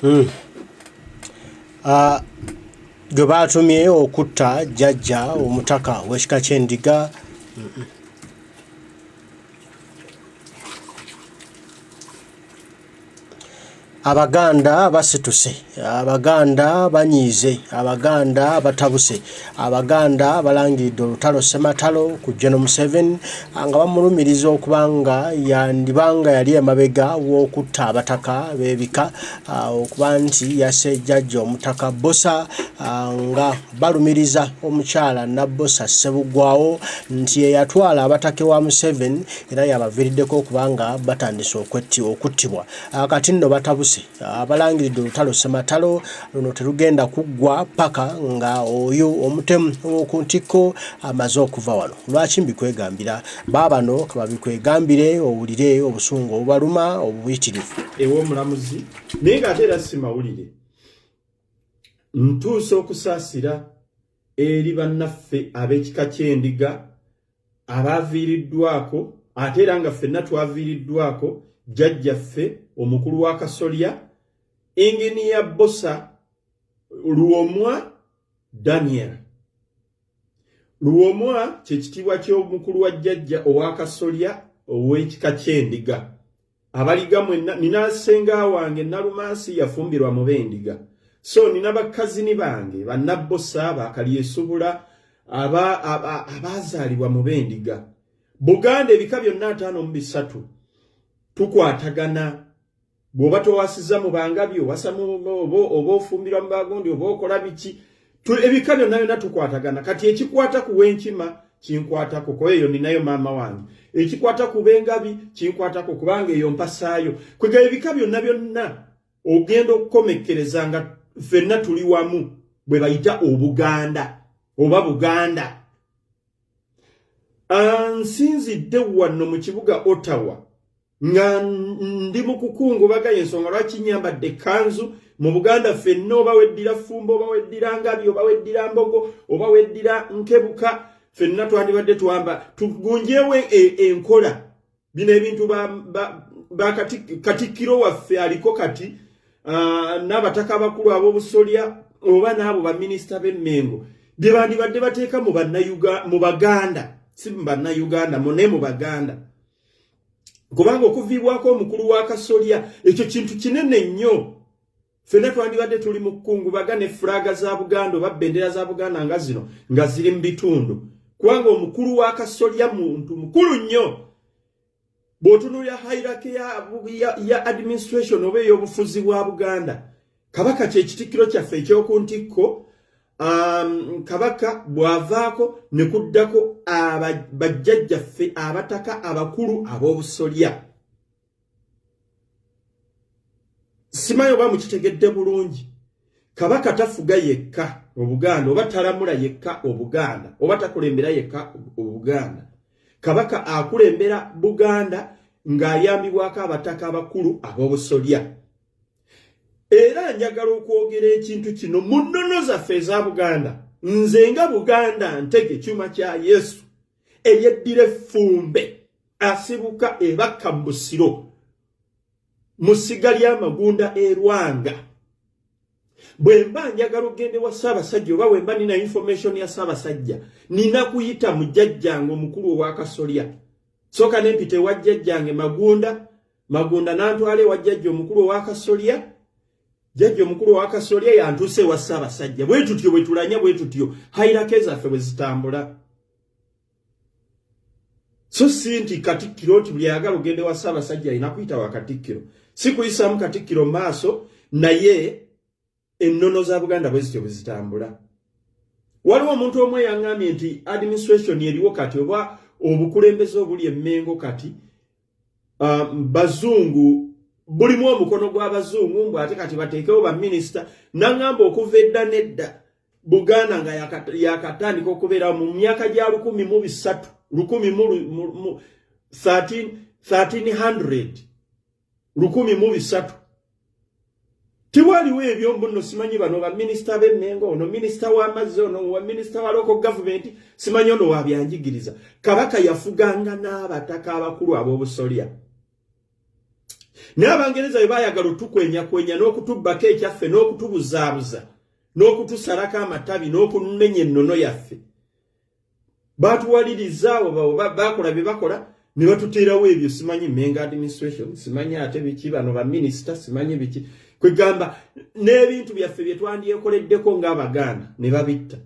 Gwe batumye okutta Jajja omutaka w'ekika ky'endiga. Abaganda basituse, Abaganda banyize, Abaganda batabuse, Abaganda balangiridde olutalo Ssematalo ku Gen. Museveni nga bamulumiriza okubanga yandibanga yali emabega w'okutta abataka b'ebika okuba nti yase Jajja omutaka Bosa nga balumiriza omukyala Nabbosa Ssebugwawo nti yatwala abatake wa Museveni era yabaviiriddeko okubanga batandise okuttibwa. Kati nno batabuse abalangiridde olutalo Ssematalo luno terugenda kuggwa paka nga oyo omutemu ku ntikko amaze okuva wano. Lwaki mbikwegambira baabano kababikwegambire owulire obusungu obubaluma obuyitirivu ew'omulamuzi naye ng'ate era si mawulire ntuusa okusaasira eri bannaffe ab'ekika ky'endiga abaaviiriddwako ate era nga ffenna twaviiriddwako jjajjaffe omukulu wa Kasolya Inginiya Bosa Lwomwa Daniel. Lwomwa kye kitiibwa ky'omukulu wa jjajja owa Kasolya ow'ekika ky'endiga. Abaliga mwenna nina ssenga wange Nalumansi yafumbirwa mu b'endiga. So nina bakazini bange bannabbosa bakalyesobula abaazaalibwa mu b'endiga. Buganda ebika byonna 53 tukwatagana. Bw'oba towasiza mu bangabyo wasamu oba ofumbirwa mu bagundi oba okola biki ebika byonna byonna tukwatagana. Kati ekikwata ku w'enkima kinkwatako kweyo ninayo maama wange, ekikwata ku b'engabi kinkwatako kubanga eyo mpasaayo. Kwega ebika byonna byonna ogenda okukomekkereza nga ffenna tuli wamu bwe bayita Obuganda oba Buganda. Nsinzidde wano mu kibuga Ottawa nga ndi mu kukungubaga ensonga lwaki nyambadde kanzu. Mu Buganda ffenna oba weddira fumbo oba weddira ngabi oba weddira mbogo oba weddira nkebuka ffenna twandibadde tuwamba tugunjeewo enkola. Bino ebintu Katikkiro waffe aliko kati n'abataka abakulu ab'obusolya oba n'abo baminisita b'emmengo bye bandibadde bateeka mu Baganda si mu Bannayuganda ne mu Baganda. Kubanga okuviibwako omukulu wa Kasolya ekyo kintu kinene nnyo. Ffenna twandibadde tuli mu kukungubaga ne fulaga za Buganda oba bendera za Buganda nga zino nga ziri mu bitundu. Kubanga omukulu wa Kasolya muntu mukulu nnyo. Bw'otunuulira hierarchy ya administration oba ey'obufuzi bwa Buganda, Kabaka kye kitikkiro kyaffe eky'oku ntikko. Kabaka bwavaako ne kuddako bajjajjaffe abataka abakulu ab'obusolya. Simanyi oba mukitegedde bulungi. Kabaka tafuga yekka Obuganda oba talamula yekka Obuganda oba takulembera yekka Obuganda. Kabaka akulembera Buganda ng'ayambibwako abataka abakulu ab'obusolya. Era njagala okwogera ekintu kino mu nnono zaffe eza Buganda. Nze nga Buganda ntege kyuma kya Yesu eyeddira effumbe asibuka ebakka mu busiro mu ssiga ly'amagunda Rwanga. Bwe mba njagala ogende wa Ssaabasajja oba bwe mba nina information ya Ssaabasajja nina kuyita mu jjajjange omukulu owa Kasolya. Soka nempite wa jjajjange Magunda n'antwale wa jjajja omukulu owa Kasolya. Jjajja omukulu wa Kasolya yantuuse wa Ssaabasajja. Bwe tutyo bwe tulanya bwe tutyo hierarchy zaffe bwe zitambula. So si nti Katikkiro nti buli ayagala ogende wa Ssaabasajja alina kuyita wa Katikkiro. Si kuyisaamu Katikkiro maaso naye ennono za Buganda bwe zityo bwe zitambula. Waliwo omuntu omu eyaŋŋambye nti administration eriwo kati oba obukulembeze obuli emmengo kati bazungu bulimu omukono gw'abazungu mbw ate kati bateekewo baminisita. Naŋŋamba okuva edda nedda Buganda nga yakatandika okubeera mu myaka gya 1300 tiwaliwo ebyombo nno simanyi bano baminisita b'emmengo ono minisita w'amazzi ono wa minisita wa local government simanyi ono wabyanjigiriza. Kabaka yafuganga n'abataka abakulu ab'obusolya. n'Abangereza bwe baayagala otukwenya n'okutubbako ekyaffe n'okutubuzaabuza n'okutusalako amatabi n'okumenya ennono yaffe baatuwaliriza abo bakola bye bakola ne batuteerawo ebyo simanyi Menga administration simanyi ate biki bano ba minister simanyi biki kwegamba n'ebintu byaffe bye twandyekoleddeko ng'Abaganda ne babitta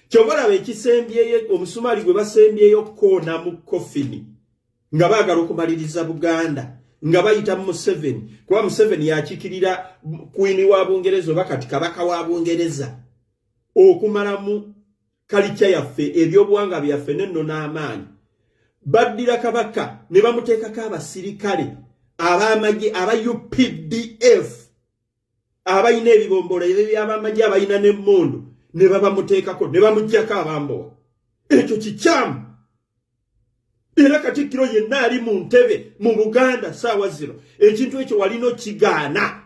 kyobalaba ekisembyeyo omusumali gwe basembyeyo koona mu kofini nga baagala okumaliriza Buganda nga bayita Museveni kuba Museveni yakikirira Queen wa Bungereza oba kati Kabaka wa Bungereza okumalamu kalicha yaffe ebyobuwanga byaffe nenno n'amaanyi baddira Kabaka ne bamuteekako abasirikale ab'amagye aba UPDF abayina ebibombolo eby'abamagye abayina n'emmundu ne babamuteekako ne bamuggyako abambowa ekyo kikyamu era Katikkiro yenna ali mu ntebe mu Buganda saawa zino ekintu ekyo walina okigaana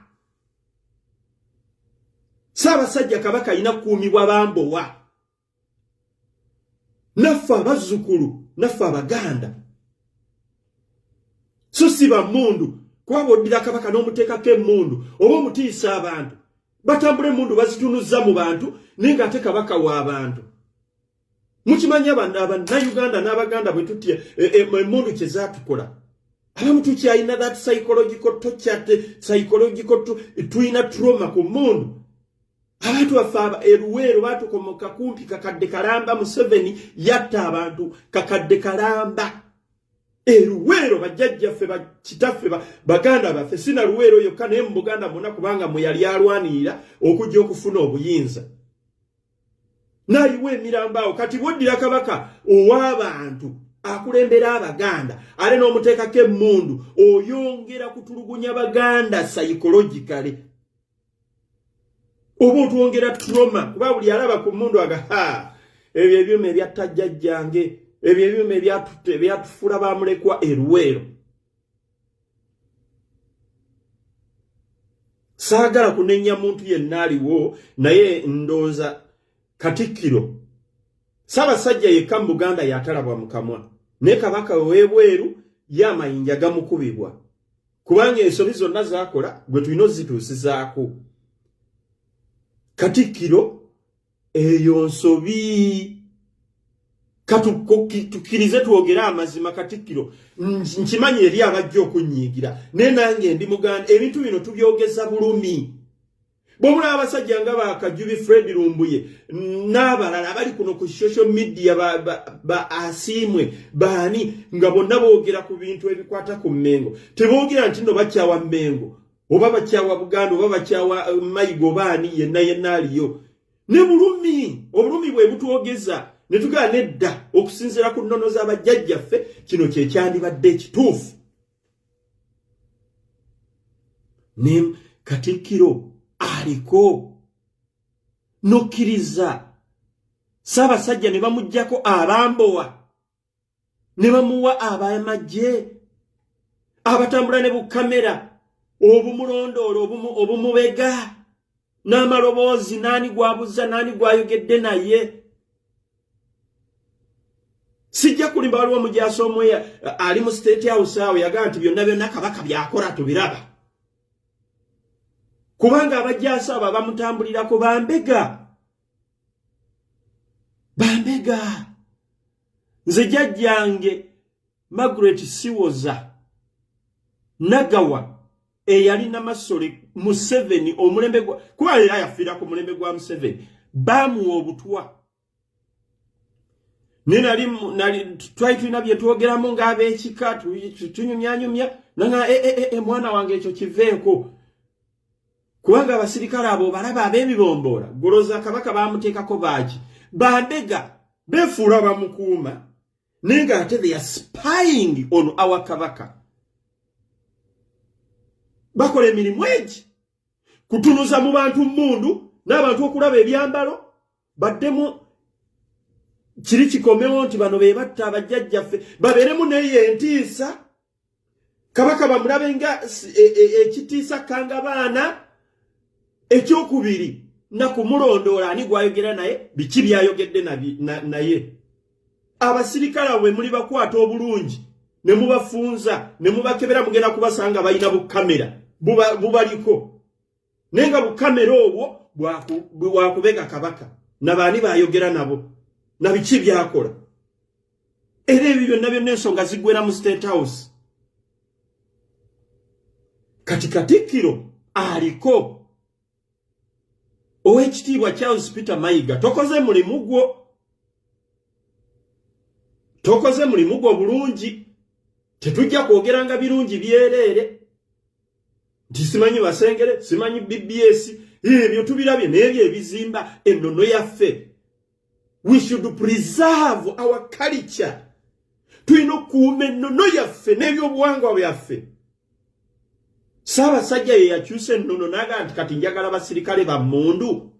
Ssaabasajja Kabaka alina kukuumibwa bambowa naffe abazzukulu naffe Abaganda so si bammundu kuba bw'oddira Kabaka n'omuteekako emmundu oba omutiisa abantu batambula emmundu bazitunuza mu bantu naye ng'ate Kabaka w'abantu mukimanya Uganda n'Abaganda bwe tutya emmundu kye zaatukola abamu tukyalina that psychological torture psychological tuyina trauma ku mmundu abantu baffe eruweero baatukomoka kumpi kakadde kalamba Museveni yatta abantu kakadde kalamba eruweero bajjajjaffe bakitaffe Baganda baffe sina luweero yokka naye mu Buganda mwonna kubanga mwe yali alwanirira okujja okufuna obuyinza n'ayiwa emirambo awo kati bw'oddira Kabaka ow'abantu akulembera Abaganda ale n'omuteekako emmundu oyongera kutulugunya Baganda psychologically oba otwongera trauma kuba buli alaba ku mmundu aga ebyo ebyuma ebyatta jjajjange ebyo ebyuma ebyatufuula bamulekwa eruweero saagala kunenya muntu yenna aliwo naye ndooza Katikkiro Ssaabasajja yekka mu Buganda yatalabwa mu kamwa naye Kabaka w'ebweru y'amayinja gamukubibwa kubanga ensobi zonna zaakola gwe tulina ozituusizaako Katikkiro eyo nsobi tukirize twogere amazima Katikkiro nkimanyi eri abajja okunyiigira naye nange ndi Muganda ebintu bino tubyogeza bulumi bw'omulaba abasajja nga Kajubi Fred Lumbuye n'abalala abali kuno ku social media ba Asiimwe baani nga bonna boogera ku bintu ebikwata ku Mmengo teboogera nti nno bakyawa Mmengo oba bakyawa Buganda oba bakyawa Mayigo baani yenna aliyo ne bulumi obulumi bwe butwogeza ne tugala nedda okusinziira ku nnono z'abajjajjaffe kino kye kyandibadde ekituufu ne Katikkiro aliko nokkiriza Ssaabasajja ne bamuggyako abambowa ne bamuwa ab'amagye abatambula ne bukamera obumulondoolo obumubega n'amaloboozi naani gwabuza naani gwayogedde naye sijja kulimba waliwo omujaasi omwe ali mu State House awo yagamba nti byonna Kabaka byakola tubiraba kubanga abajaasi abo bamutambulirako bambega nze jjajjange Margaret Siwoza Nagawa eyali Namasole Museveni omulembe gwa kuba era yafiira ku mulembe gwa Museveni bamuwa obutwa nali twalina bye twogeramu ng'ab'ekika tunyumyanyumya nanga mwana wange ekyo kiveeko kubanga abasirikale abo balaba ab'emibomboola goloza Kabaka bamuteekako baaki bandega beefuula bamukuuma naye ng'ate they are spying on our Kabaka bakola emirimu egi kutunuza mu bantu mmundu n'abantu okulaba ebyambalo baddemu kiri kikomewo nti bano be batta abajjajjaffe babeeremu naye entiisa Kabaka bamulabe nga ekitiisa kanga baana ekyokubiri na kumulondoola ani gwayogera naye biki byayogedde naye abasirikale bwe muli bakwata obulungi ne mubafunza ne mubakebera mugenda kubasanga balina bu kamera bubaliko nenga bu kamera obwo bwakubega Kabaka nabani bayogera nabo nabichi byakola era ebyo nabyo n'ensonga zigwera mu State House Katikkiro aliko owekitiibwa Charles Peter Mayiga tokoze mulimu gwo bulungi tetujja kwogeranga birungi byerere nti simanyi basengere simanyi BBS ebyo tubirabye n'ebyo ebizimba ennono yaffe. We should preserve our culture. Tuino kuume ennono yaffe n'ebyobuwangwa byaffe. Ssaabasajja ye yakyusa ennono n'agamba nti kati njagala basirikale ba mmundu.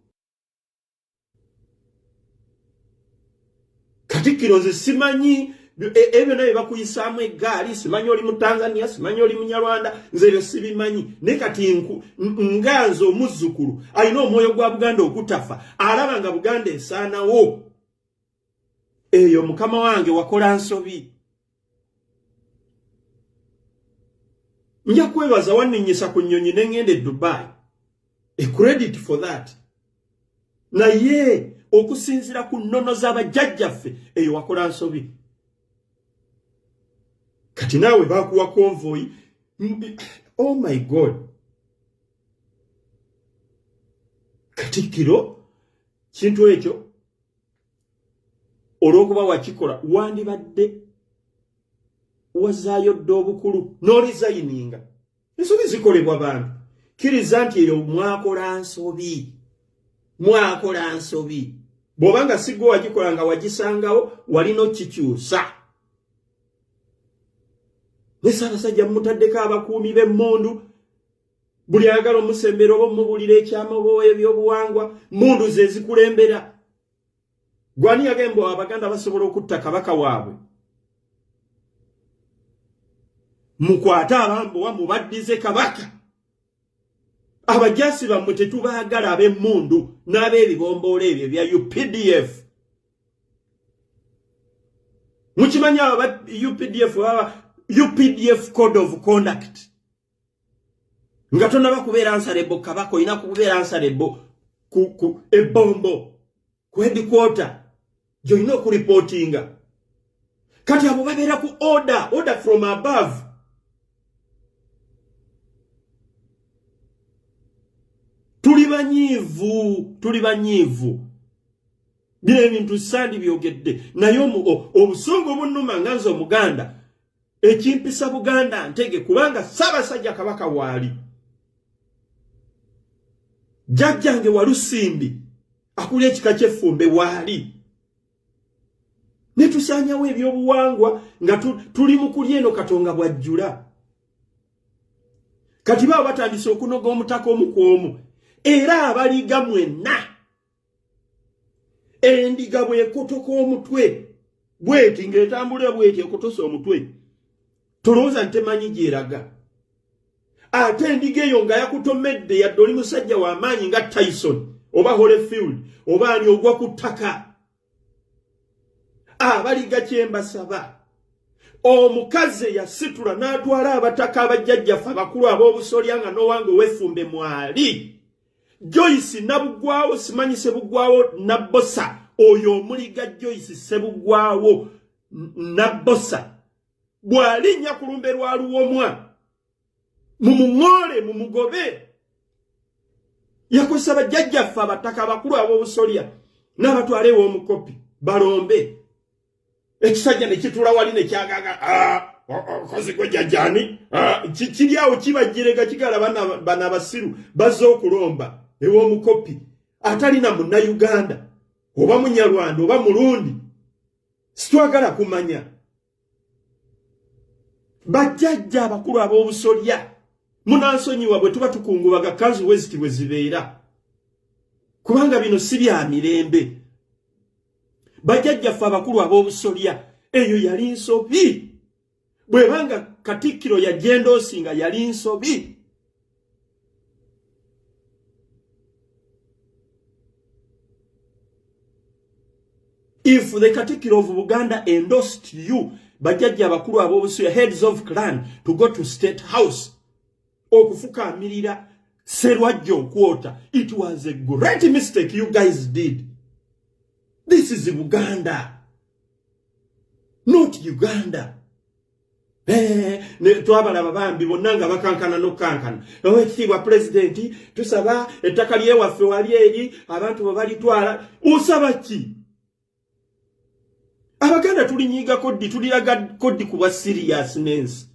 Katikkiro nze simanyi ebyo naye bakuyisaamu eggaali simanyi oli mu Tanzania simanyi oli mu Nyarwanda nze ebyo sibimanyi ne kati nganze omuzzukulu alina omwoyo gwa Buganda okutafa alaba nga Buganda esaanawo eyo mukama wange wakola nsobi. Nja kwebaza wanninyisa ku nnyonyi ne ngende Dubai. A credit for that. Naye okusinzira ku nnono z'abajjajjaffe eyo wakola nsobi. Kati nawe bakuwa convoy. Oh my God. Katikkiro kintu ekyo olwokuba wakikola wandibadde wazaayo dde obukulu n'olizayininga ensobi zikolebwa bantu kiriza nti eyo mwakola nsobi bw'obanga si gwe wagikola nga wagisangawo walina okkikyusa. Ne Ssaabasajja mutaddeko abakuumi b'emmundu buli ayagala omusembera oba omubulira ekyama ebyobuwangwa mmundu ze zikulembera. Gwani yagamba Abaganda basobola okutta Kabaka waabwe. Mukwate abambowa mubaddize Kabaka. Abajasi bammwe tetubaagala ab'emmundu n'ab'ebibomboola ebyo bya UPDF. Mukimanyi aba UPDF Code of Conduct. Nga tonnaba kubeera ansarebo Kabaka olina kubeera ansarebo ku ebombo ku headquarter gy'olina okuripotinga. Kati abo babeera ku order from above. Tuli banyiivu. Bino ebintu sandi byogedde naye obusongo bunnuma nga nze Omuganda ekimpisa Buganda ntege kubanga Ssaabasajja Kabaka waali. Jjajjange Walusimbi akulira ekika ky'Effumbe waali. Ne tusaanyawo ebyobuwangwa nga tuli mu kulya eno Katonga bw'ajjula. Kati baba batandise okunoga omutaka omu ku omu. Era abaliga mwenna endiga bw'ekotoka omutwe bw'eti ng'etambulira bw'eti ekotosa omutwe tolowooza ntemanyi gy'eraga. Ate endiga eyo nga yakutomedde yadde oli musajja w'amaanyi nga Tyson oba Holyfield oba ani ogwa ku ttaka. Abaliga kyembasaba omukazi yasitula n'atwala abataka abajjajjaffe abakulu ab'obusolya nga n'owange ow'Effumbe mwali. Joyce Nabugwawo simanyi Sebugwawo Nabosa oyo omuliga Joyce Sebugwawo Nabosa bw'alinnya ku lumbe lwa Lwomwa mumuŋŋoole mumugobe. Yakozesa bajjajjaffe abataka abakulu ab'obusolya n'abatwala ew'omukopi balombe. Ekisajja ne kitula wali ne kyagaga okozi gwe jjajjani kiri awo kibajjirega kigala bana abasiru bazze okulomba ew'omukopi atalina Munnayuganda oba Munyarwanda oba Murundi sitwagala kumanya. Bajjajja abakulu ab'obusolya munansonyiwa bwe tuba tukungubaga kanzu weziti bwe zibeera kubanga bino si bya mirembe. Bajjajjaffe abakulu ab'obusolya eyo yali nsobi. Bwebanga Katikkiro yagenda osinga yali nsobi. If the Katikkiro of Buganda endorsed you bajjajja abakulu ab'obusuya, heads of clan, to go to State House okufukamirira Sserwajja okwota. It was a great mistake you guys did. This is Uganda, not Uganda. Twabala babambi bonna nga bakankana n'okankana. Ekitiibwa pulezidenti tusaba ettaka lyewaffe wali eri abantu bwe balitwala. Osaba ki? Abaganda tulinyiiga kodi, tuliraga kodi kuba seriousness.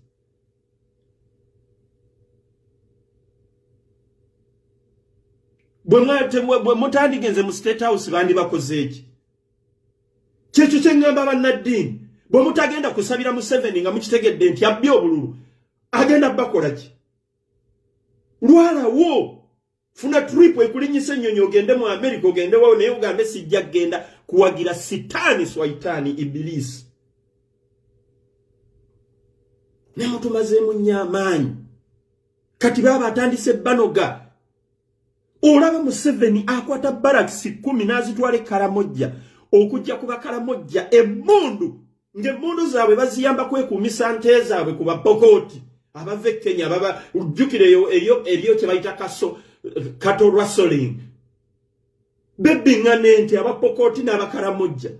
Bwe mutandigenze mu State House bandi bakoze eki? Kyekyo kye ngamba bannaddiini. Bwe mutagenda kusabira Museveni nga mukitegedde nti abbye obululu, agenda bakola ki? Lwalawo funa trip ekulinyisa ennyonyi ogende mu America, ogende wawo naye ogambe sijja genda kuwagira sitaani swaitaani ibilisi. Ne mutumazeemu nnyo amaanyi. Kati baba atandise banoga. Olaba Museveni akwata barracks 10 n'azitwala Karamojja. Okujja kuba Karamojja emmundu. Ngemundu zaabwe baziyamba kwekuumisa nte zaabwe ku Bapokoti. Abave Kenya baba ujjukireyo eriyo kye bayita cattle rustling. Bebbinga n'ente Abapokoti n'Abakaramojja.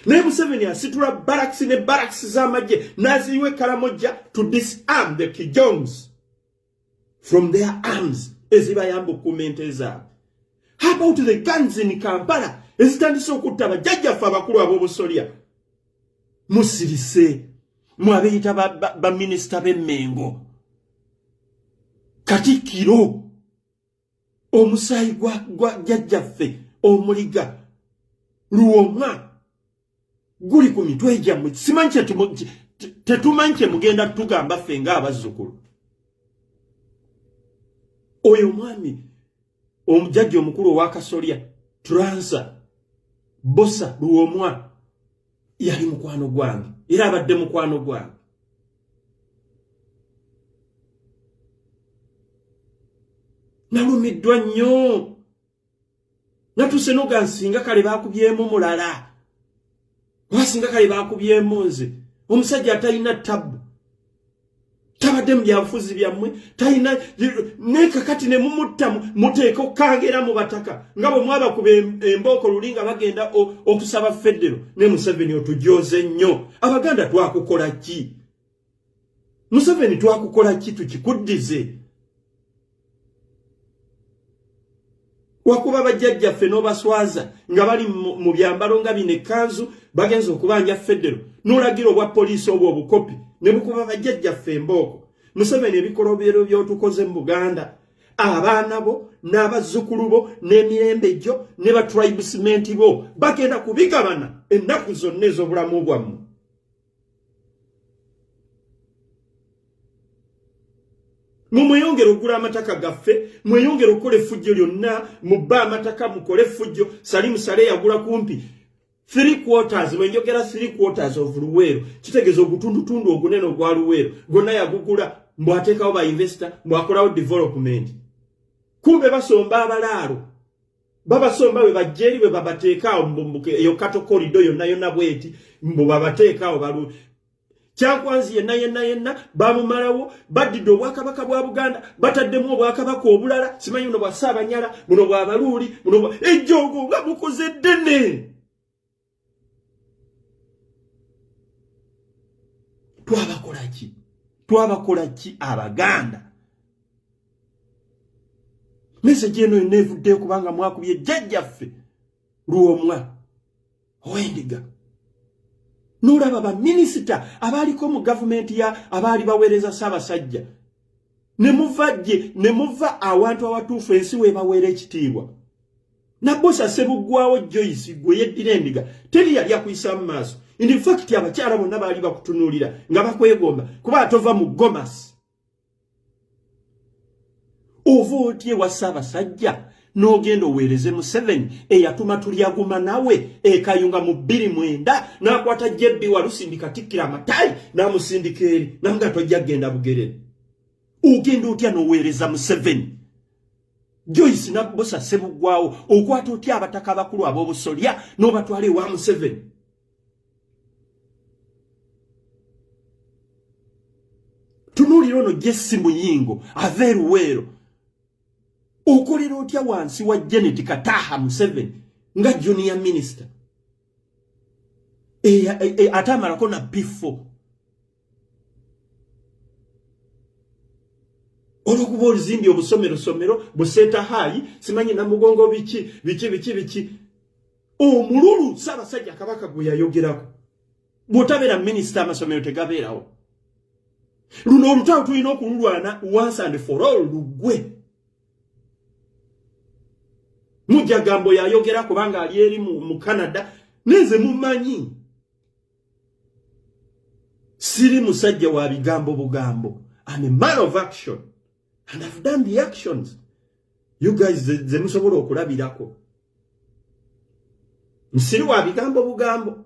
Naye Museveni asitula barracks ne barracks z'amagye n'aziyiwa Karamojja to disarm the Kijongs from their arms ezibayamba okuuma ente zaabwe. How about the guns in Kampala ezitandise okutta bajjajjaffe abakulu ab'obusolya? Musirise mwabeyita ba minister b'Emmengo, Katikkiro, omusaayi gwa jjajjaffe omuliga Lwomwa guli ku mitwe gyammwe. Simanyi tetumanyi kye mugenda tugamba ffe ng'abazzukulu. Oyo mwami omujjajja omukulu ow'akasolya Transa Bosa Lwomwa yali mukwano gwange, era abadde mukwano gwange. Nalumiddwa nnyo. Natuse noga nsinga kale baakubyemu mulala. Wasinga kale baakubyemu nze. Omusajja atalina tabu. Tabadde mu byabufuzi byammwe, talina nekakati ne mumutta muteeko kangera mu bataka. Nga bwe mwaba kuba embooko lulinga bagenda okusaba Federo. Ne Museveni otujooze nnyo. Abaganda twakukola ki? Museveni twakukola ki tukikuddize? Wakuba bajjajjaffe n'obaswaza nga bali mu byambalo nga bino ekkanzu bagenza okubanja Federo. N'olagira obwa poliisi obwo obukopi. Ne bukuba bajjajjaffe embooko. Museveni ebikolobero by'otukoze mu Buganda, abaana bo n'abazzukulu bo n'emirembe gyo ne ba tribesmen bo bagenda kubigabana ennaku zonna ez'obulamu bwammwe. Mumweyongera okugula amataka gaffe, mweyongera okukola effujjo lyonna, mubba amataka mukole effujjo. Salimu Sale yagula kumpi 3/4, wenjogera 3/4 of Luweero, kitegeeza ogutundutundu ogunene ogwa Luweero gonna yagugula mbwateekawo ba investor mbwakolawo development. Kumbe basomba abalaalo, babasomba bwe bajjeri bwe babateekaawo eyo kato corridor yonna bweti mbu babateekaawo balu. Kyakwanzi yenna bamumalawo, baddidde obwakabaka bwa Buganda, bataddemu obwakabaka obulala, simanyi buno bwa Ssaabanyala, buno bwa Baluuli, buno bwa ejjoogo nga mukoze ddene. Twabakola ki Abaganda? Message eno enevudde kubanga mwakubye jjajjaffe Lwomwa Owendiga. N'olaba ba minister abaliko mu government ya abaali baweereza Ssaabasajja. Ne muva awantu awatuufu ensi we baweera ekitiibwa. Nabosa Ssebuggwawo Joyce gwe yeddira endiga teri yali akuyisa mu maaso. In fact abakyala bonna baali bakutunuulira nga bakwegomba kuba atova mu Gomas. Ova otye wa Ssaabasajja n'ogenda oweereze Museveni eyatuma tulyaguma nawe ekayunga mu 29 n'akwata Jebbi Walusindika Katikkiro amatayi n'amusindika eri namuga tojja genda Bugerere. Ogenda otya n'oweereza Museveni? Joyce Nabosa Ssebuggwawo okwata otya abataka abakulu ab'obusolya n'obatwala ewa Museveni? tunulira ono Jesse Muyingo averuwero okolera otya wansi wa Janet Kataha Museveni nga junior minister atamalako na bifo olwokuba oluzimbi obusomero buseta hayi simanyi na mugongo biki omululu Ssaabasajja Kabaka gwe yayogerako bw'otabeera minister amasomero tegabeerawo luno olutawo tulina okululwana once and for all lugwe mujja gambo yayogera kubanga ali eri mu Canada neze mumanyi siri musajja wa bigambo bugambo. I'm a man of action and I've done the actions. You guys ze musobola okulabirako. Msiri wa bigambo bugambo.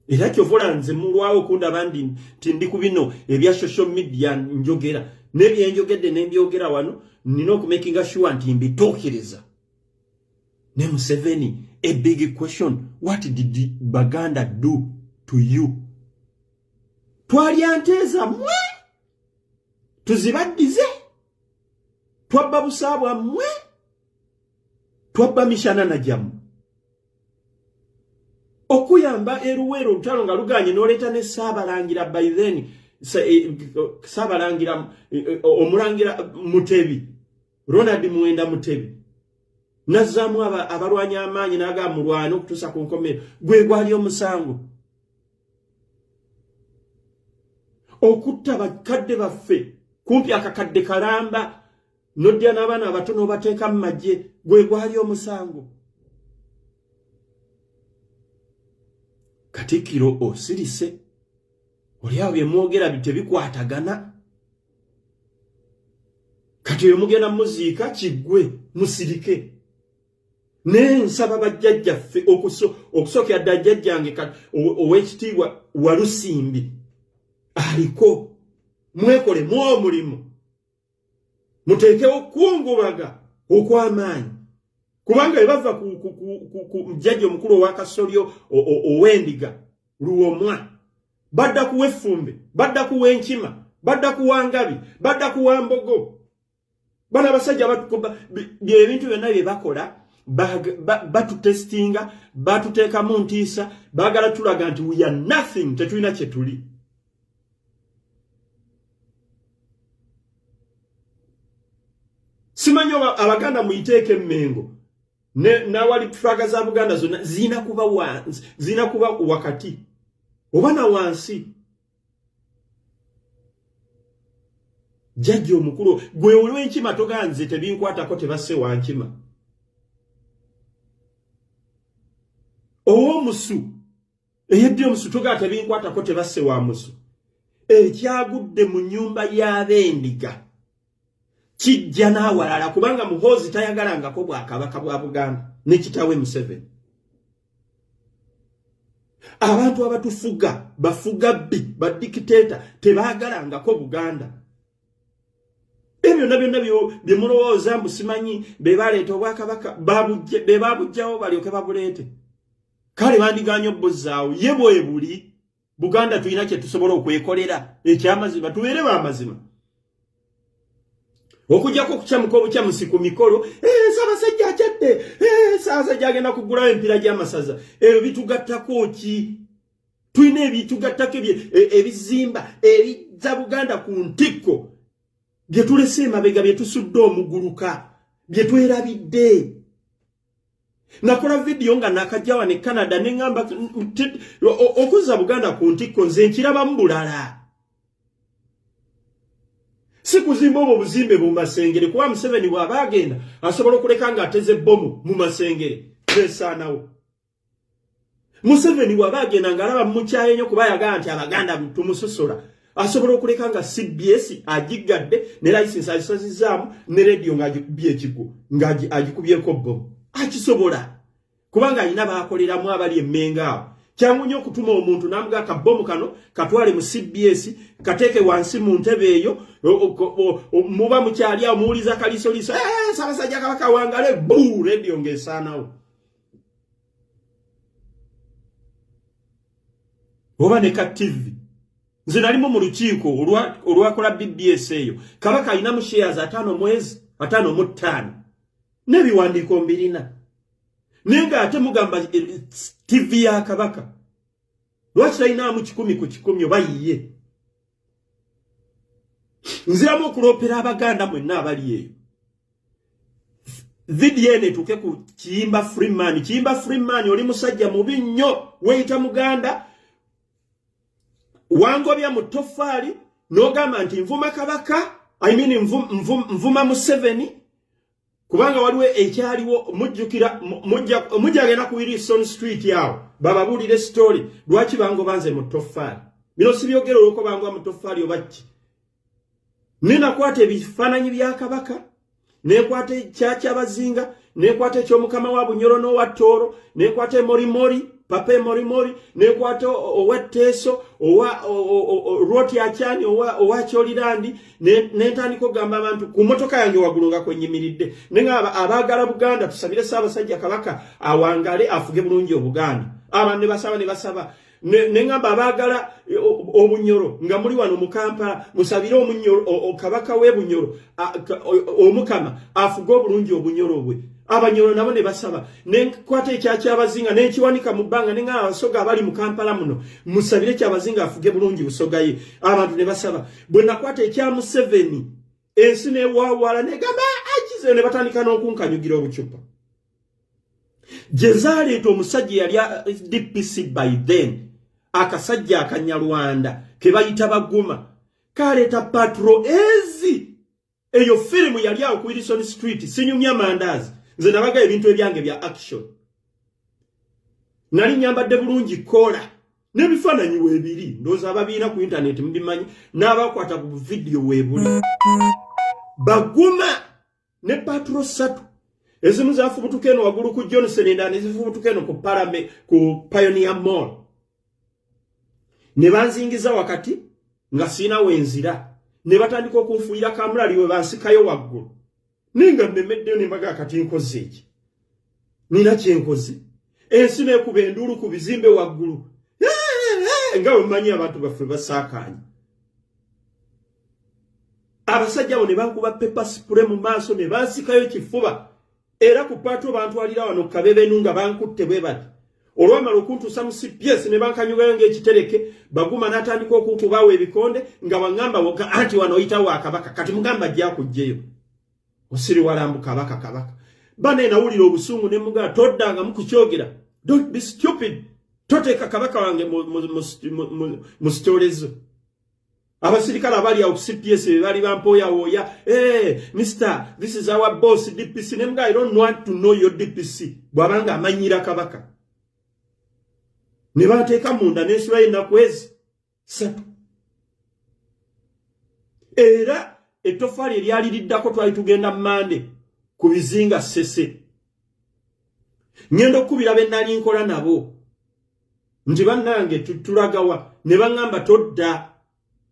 Era kyovola nze mulwawo kunda bandi tindi kubino ebya social media njogera nebye njogedde nembyogera wano nino ku making sure nti mbituukiriza. Ne Museveni, a big question, what did Baganda do to you? Twalianteza mwe tuzibaddize twabba busabwa mwe twabba mishana na jamu okuyamba eruwero olutalo nga luganye n'oleta ne Saabalangira by then Saabalangira omulangira Mutebi Ronald Muwenda Mutebi nazzaamu abalwanyi amaanyi n'aga mulwana okutuusa ku nkomero gwe gwali omusango okutta bakadde baffe kumpi akakadde kalamba nodya n'abaana abatono bateeka mu magye gwe gwali omusango. Katikkiro osirise oli awo bye mwogera bitebikwatagana kati bye mugenda muziika kiggwe musirike nensaba bajjajjaffe okusookera ddala jjajjange ow'ekitiibwa Walusimbi aliko mwekole omulimu muteekewo kungubaga okw'amaanyi kubanga ebava ku jjajja omukulu owa Kasolyo ow'Endiga Lwomwa badda kuwa Effumbe badda kuwa Enkima badda kuwa Ngabi badda kuwa Mbogo bana abasajja ebintu byonna bye bakola batutestinga batuteekamu ntiisa baagala tulaga nti we are nothing tetulina kye tuli. Simanyi Abaganda muyiteeke Mmengo nawali flaga za Buganda zonna zina kuba wakati oba na wansi. Jjajja omukulu gwe olw'Enkima toganze tebinkwatako tebasse wa Nkima. Owomusu eyedde omusu togaa tebinkwatako tebasse wa musu. Ekyagudde mu nnyumba y'Abendiga kijja n'awalala kubanga Muhoozi tayagalangako Bwakabaka bwa Buganda ne kitawe Museveni. Abantu abatufuga bafuga badikiteta tebaagalangako Buganda. Ebyo byonna bye mulowooza mbu simanyi be baleeta Obwakabaka be babujjawo balyoke babuleete. Kale bandiganya obbozaawo ye bwe buli Buganda tulina kye tusobola okwekolera ekyamazima tubeere b'amazima. Okujjako okukyamuka obukyamusi ku mikolo Ssaabasajja akyadde Ssaabasajja agenda kugulawo empiira gy'amasaza ebyo bitugattako ki? Tulina ebitugattako ebizimba ebizza Buganda ku ntikko bye tulese emabega bye tusudde omuguluka bye twerabidde. Nakola video nga nakajjawa ne Canada ne ngamba okuzza Buganda ku ntikko nze nkirabamu bulala. Si kuzimba obwo buzimbe mu masengere kuba Museveni bw'aba agenda asobola okuleka nga ateze bbomu mu masengere besaanawo. Museveni bw'aba agenda ng'alaba mukyaye nnyo kuba yagala nti Abaganda tumusosola asobola okuleka nga CBS agiggadde ne license agisazizaamu ne radio ng'agikubye ekigo ng'agikubyeko bbomu. Akisobola kubanga alina baakoleramu abali emmenga awo. Kyangu nnyo okutuma omuntu n'amuga akabbomu kano katwale mu CBS kateeke wansi mu ntebe eyo muba mukyali awo muwuliza kalisoliiso Ssaabasajja Kabaka wangale buu radio ng'esaanawo. Oba ne ka TV nze nalimu mu lukiiko olwakola BBS eyo Kabaka alina mu shares 5 mwezi 5 mu 5 n'ebiwandiiko mbirina nenga ate mugamba TV ya Kabaka lwaki talina mu 10 ku 10 oba yiye nziramu okuloopera Abaganda mwenna abali eyo video ene tuke ku Kiyimba Freeman oli musajja mubi nnyo weyita Muganda wangobya mu tofali n'ogamba nti nvuma Kabaka nvuma Museveni kubanga waliwo ekyaliwo mujja genda ku Wilson Street yawo bababulire story lwaki bango banze mu tofali bino sibyogero loko bango mu tofali obaki nina kwate ebifaananyi bya Kabaka nekwate kyacha abazinga nekwate ekyomukama wa Bunyoro n'owa Toro nekwate Morimori Pape Morimori nekwate oweteso owa Roti Achani owa Cholirandi nentandiko gamba abantu ku motoka yange wagulunga kwenyimiridde nenga abagala Buganda tusabire Ssaabasajja Kabaka awangale afuge bulungi Obuganda abantu ne basaba nengamba abagala Obunyoro nga muri wano mu Kampala musabire Omunyoro Kabaka we Bunyoro omukama afuge bulungi Obunyoro bwe Abanyoro nabo ne basaba nenkwate ekyacha abazinga nenkiwanika mu bbanga nenga abasoga abali mu Kampala muno musabire kyabazinga afuge bulungi busoga ye abantu ne basaba bwe nakwate ekya Museveni ensi ne wawala ne gamba akize ne batandika n'okunkanyugira obucupa Jezaleeta omusajja yali DPC by then akasajja akanyalwanda ke bayita Baguma kaleeta patro ezi eyo firimu yali awo ku Wilson Street sinyumya mandazi nze nabaga ebintu ebyange bya action nali nyambadde bulungi kola n'ebifaananyi weebiri ndooza ababiina ku internet mbimanyi n'abakwata ku video weebuli Baguma ne patro satu ezimu zafubutuka eno waggulu ku Johnson endala ezifubutuka eno ku Parame ku Pioneer Mall ne banzingiza wakati nga sina wenzira ne batandika okunfuira kamera liwe bansikayo waggulu ninga mmemedde ne mbaga kati nkoze iki nina kyenkoze ensi n'ekuba enduulu ku bizimbe waggulu nga wemanyi abantu baffe basaakanye abasajja bo ne bankuba pepper spray mu maaso ne bansikayo kifuba era ku pato bantwalira wano Kabebenu nga bankutte bwe bati olwamala okuntuusa mu CPS ne bankanyugayo ng'ekitereke Baguma n'atandika okukubawo ebikonde nga bangamba woka anti wano oyita wa Kabaka kati mugamba ajja kujjeyo osiri walambu Kabaka bane nawulira obusungu ne muga toddanga mukukyogera don't be stupid toteeka Kabaka wange mu stories abasirikale abali awo CPS bali bampoya woya Mr. This is our boss DPC ne mga I don't want to know your DPC bwabanga amanyira Kabaka ne bateeka munda n'ensula y'ennaku satu era ettofali eryali liddako twali tugenda Mande ku bizinga Ssese ngenda okubira be nali nkola nabo nti bannange tulagawa ne baŋŋamba todda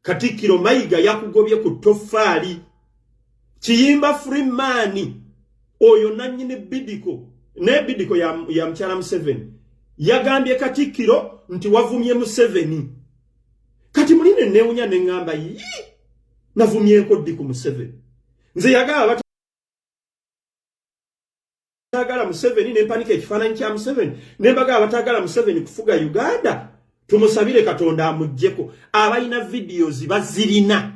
Katikkiro Mayiga yakugobye ku ttoffaali Kiyimba Freeman oyo nannyini Bidiko ne Bidiko ya mukyala Museveni yagambye Katikkiro nti wavumye Museveni kati muline neewunya ne ŋŋamba navumyeko ddi ku Museveni nze yagala batagala Museveni ne mpanika ekifaananyi kya Museveni ne mbagala batagala Museveni kufuga Uganda tumusabire Katonda amuggyeko abalina videos bazirina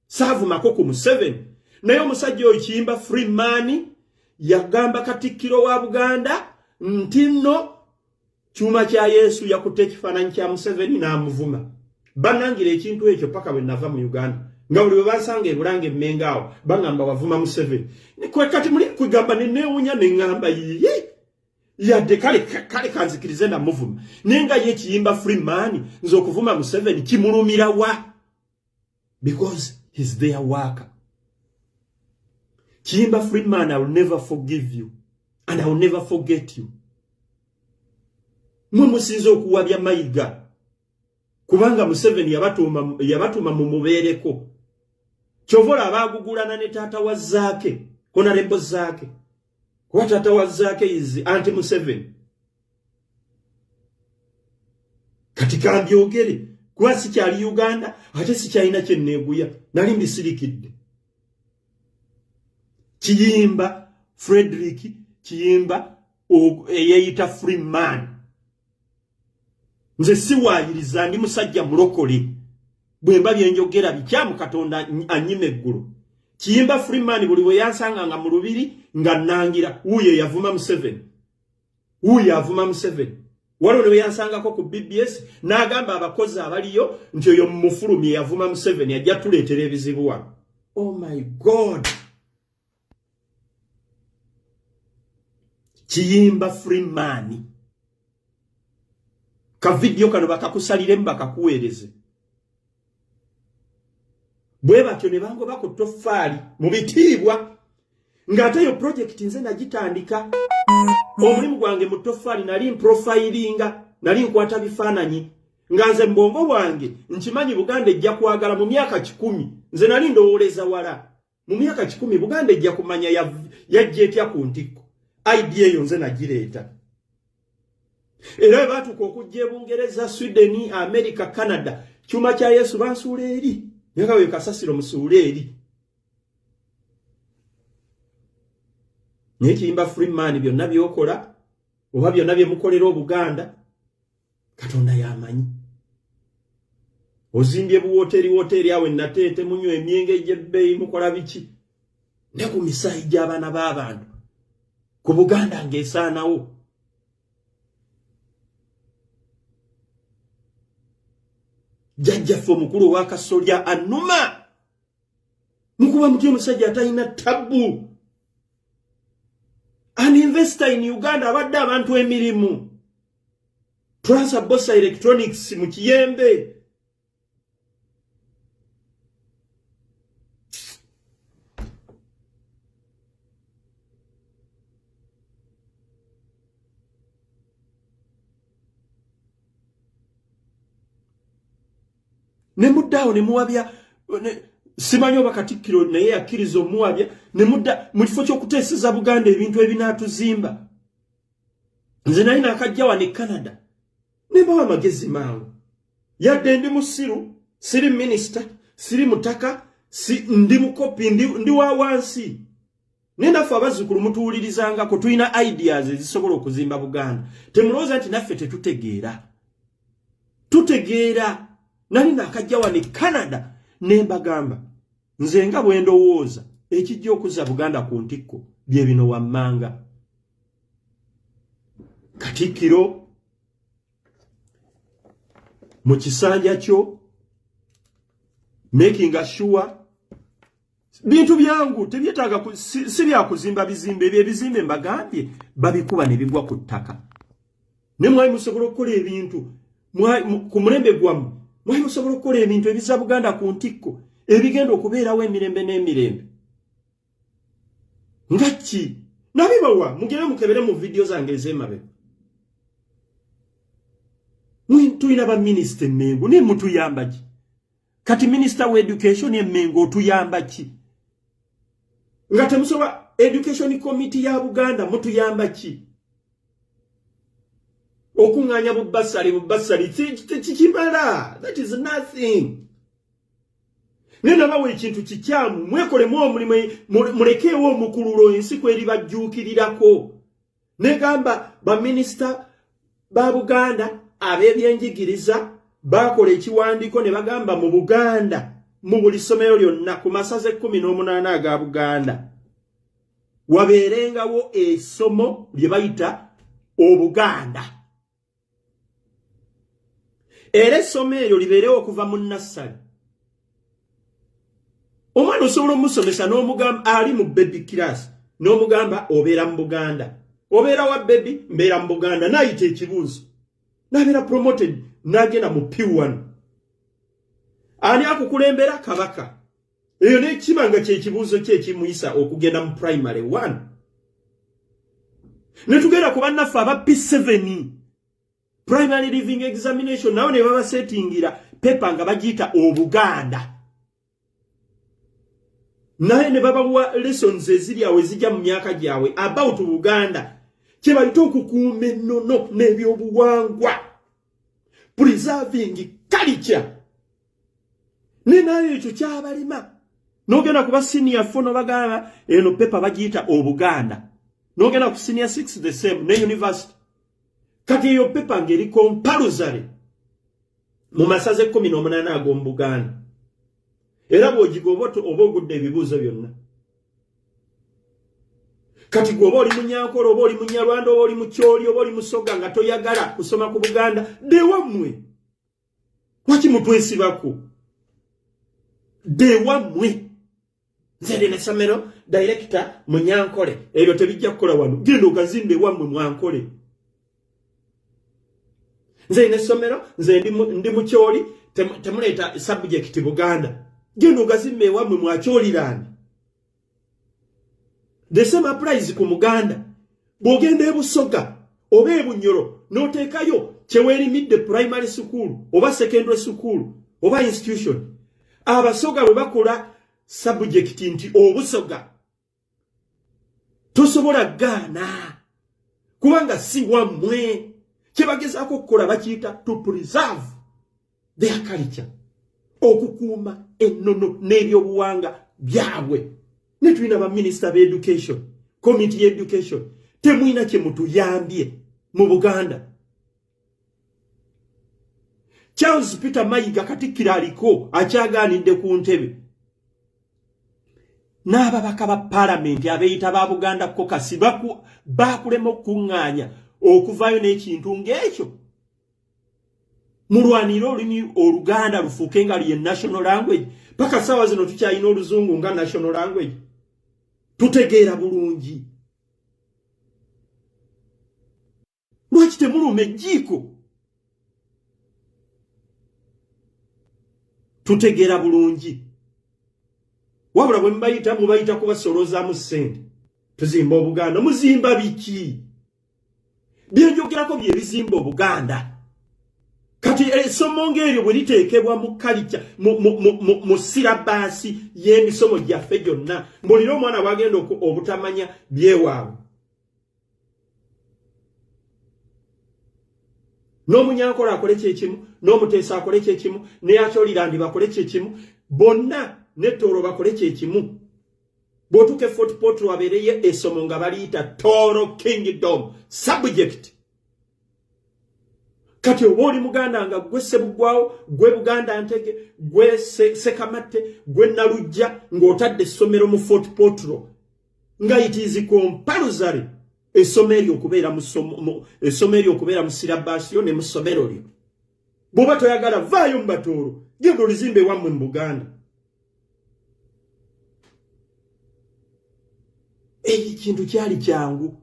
saavumako ku Museveni naye omusajja oyo Kiyimba Freeman yagamba Katikkiro wa Buganda nti nno kyuma kya Yesu yakutte ekifaananyi kya Museveni n'amuvuma bannangira ekintu ekyo paka bwe nava mu Uganda nga buli bansanga ebulange mmengaawo bangamba wavuma Museveni kati muli kugamba neewunya ne ŋŋamba yadde kale kanzikirize na muvuma nenga ye Kiyimba Freeman nze okuvuma Museveni kimulumira wa because he's their worker. Kiyimba Freeman, I will never forgive you and I will never forget you. Mumusinzo okuwabya Mayiga kubanga Museveni yabatuma mu mubeereko kyovola abagugulana ne taata wa Zaake honorable Zaake kuba taata wa Zaake is anti Museveni kati kambyogere kuba sikyali Uganda ate sikyalina kye neeguya nali mbisirikidde. Kiyimba Frederick Kiyimba eyeyita Freeman. Nze siwaayiriza ndi musajja mulokole. Bwemba byenjogera bikyamu Katonda anyime eggulu. Kiyimba Freeman buli bwe yansanga nga mu lubiri nga nangira uye yavuma Museveni. Uye avuma Museveni. Wano ne yansangako ku BBS n'agamba abakozi abaliyo nti oyo mufulumye yavuma Museveni ajja tuleetera ebizibu wano. Oh my God. Kiyimba Freeman. Ka video kano bakakusalire mbakakuweereze. Bwe batyo ne bango bako tofali mu bitiibwa ng'ate yo project nze nagitandika. Omulimu gwange mu tofali nali profilinga nali nkwata bifaananyi nga nze mbongo bwange nkimanyi Buganda ejja kwagala mu myaka 10 nze nali ndowooleza wala mu myaka 10 Buganda ejja kumanya yajja etya ku ntikko. Idea eyo nze nagireeta. Era batuuka okujja Bungereza, Sweden, America, Canada kyuma kya Yesu bansuula eri nga we kasasiro musuula eri. Nekiyimba Freeman byonna byokola oba byonna bye mukolera Obuganda Katonda yamanyi. Ozimbye buwoteri awe nateete munywa emyenge gy'ebbeeyi mukola biki ne ku misaayi gy'abaana b'abantu ku Buganda ng'esaanawo. Jajjaffe omukulu wa Kasolya annuma mukuba muti omusajja atalina tabbu. An investor in Uganda abadde abantu emirimu. Transabosa Electronics mu Kiyembe. Ne muddawo ne muwabya simanyi oba Katikkiro naye yakkiriza omuwabya ne mudda mu kifo ky'okuteeseza Buganda ebintu ebinaatuzimba. Nze nali nakajja wano e Canada ne bawa amagezi mangu yadde ndi musiru siri minister siri mutaka ndi mukopi ndi wa wansi ne naffe abazzukulu mutuwulirizangako tulina ideas ezisobola okuzimba Buganda. Temulowooza nti naffe tutegeera. Nali nakajja wano e Canada ne mbagamba nze nga bwe ndowooza ekijja okuzza Buganda ku ntikko bye bino wammanga. Katikkiro mu kisanja kyo making sure bintu byangu tebyetaaga si bya kuzimba bizimbe ebizimbe mbagambye babikuba ne bigwa ku ttaka. Ne mwali musobola okukola ebintu ku mulembe gwammwe mwali musobola okukola ebintu ebizza Buganda ku ntikko ebigenda okubeerawo emirembe n'emirembe. Nga ki? Nabibawa mugere mukebere mu video zange ez'emabega. Tulina ba minisita Mengo ne mutuyamba ki? Kati minister wa education ye Mengo otuyamba ki? Nga temusoba education committee ya Buganda mutuyamba ki? Okunganya bubasali tikimala. That is nothing. Nena bawe ekintu kikyamu mwekolemu omulimu mulekeewo omukululo ensi kweri bajjuukirirako. Negamba ba minister ba Buganda ab'ebyenjigiriza bakola ekiwandiiko ne bagamba mu Buganda mu buli ssomero lyonna ku masaze 18 aga Buganda wabeerengawo essomo lye bayita Obuganda. Era essomo eryo libeerewo okuva mu nassale. Omwana osobola omusomesa n'omugamba ali mu baby class n'omugamba obeera mu Buganda. Obeera wa baby mbeera mu Buganda n'ayita ekibuuzo. N'abeera promoted n'agenda mu P1. Ani akukulembera Kabaka. Eyo n'ekimanga ky'ekibuuzo kye kimuyisa okugenda mu primary 1. Ne tugenda ku bannaffe aba P7 primary living examination nawo ne baba settingira pepa nga bagiyita Obuganda. Naye ne babawa lessons eziri awo ezijja mu myaka gyabwe about Buganda. Kye bayita okukuuma ennono n'ebyobuwangwa. Preserving culture nenayo ekyo kyabalima nogenda kuba senior 4 no bagamba eno paper bagiyita Obuganda nogenda ku senior 6 the same ne university kati eyo paper ngeri compulsory mu masaze 18 ag'omu Buganda era bw'ogigoba oba ogudde ebibuuzo byonna kati gwe oba oli Munyankole oba oli Munyarwanda oba oli Mukyoli oba oli Musoga nga toyagala kusoma ku Buganda de wammwe lwaki mutwesibako de wammwe nze ne somero director Munyankole ebyo tebijja kukola wano genda okazimbe wammwe Mwankole nze ne somero nze ndi Mukyoli temuleeta subject Buganda genda okazimbe wammwe Mwakyolirani. The same applies ku Muganda. Bwogenda e Busoga oba e Bunyoro n'oteekayo kyeweerimidde primary school oba secondary school oba institution. Abasoga bwe bakola subject nti Obusoga tosobola gaana kubanga si wammwe. Kye bagezaako okukola bakiyita to preserve their culture, okukuuma ennono n'ebyobuwanga byabwe. Netulina ba minister of education, committee education, temwina kye mutuyambye mu Buganda. Charles Peter Mayiga Katikkiro aliko akyagaanidde ku ntebe. N'ababaka ba parliament abeeyita ba Buganda kokasi baakulema okuŋŋaanya okuvaayo n'ekintu ng'ekyo. Mulwanira olulimi Oluganda lufuuke nga lye national language. Paka sawa zino tukyayina Oluzungu nga national language. Tutegeera bulungi. Lwaki temuluma ejjiiko? Tutegeera bulungi. Wabula bwe mubayita kubasolozaamu ssente. Tuzimba Obuganda. Muzimba biki? Byenjogerako bye bizimba Obuganda. Kati essomo ng'eryo bwe liteekebwa mu culture mu silabasi y'emisomo gyaffe gyonna mbulira omwana bw'agenda obutamanya byewaabwe. N'Omunyankole akole kyekimu, n'Omuteesa akole kyekimu, ne Akyolirandi bakole kyekimu, bonna ne Tooro bakole kyekimu. Bw'otuuka e Fort Portal abeereyo essomo nga baliyita Tooro Kingdom subject. Kati oba oli Muganda nga gwe Ssebuggwawo, gwe Buganda Ntege, gwe Sekamatte, gwe Nalujja ng'otadde essomero mu Fort Portal nga it is compulsory essomero okubeera mu silabasi yo ne mu ssomero lyo. Bw'oba toyagala vaayo mu Batooro genda olizimbe wammwe mu Buganda. Ekintu kyali kyangu.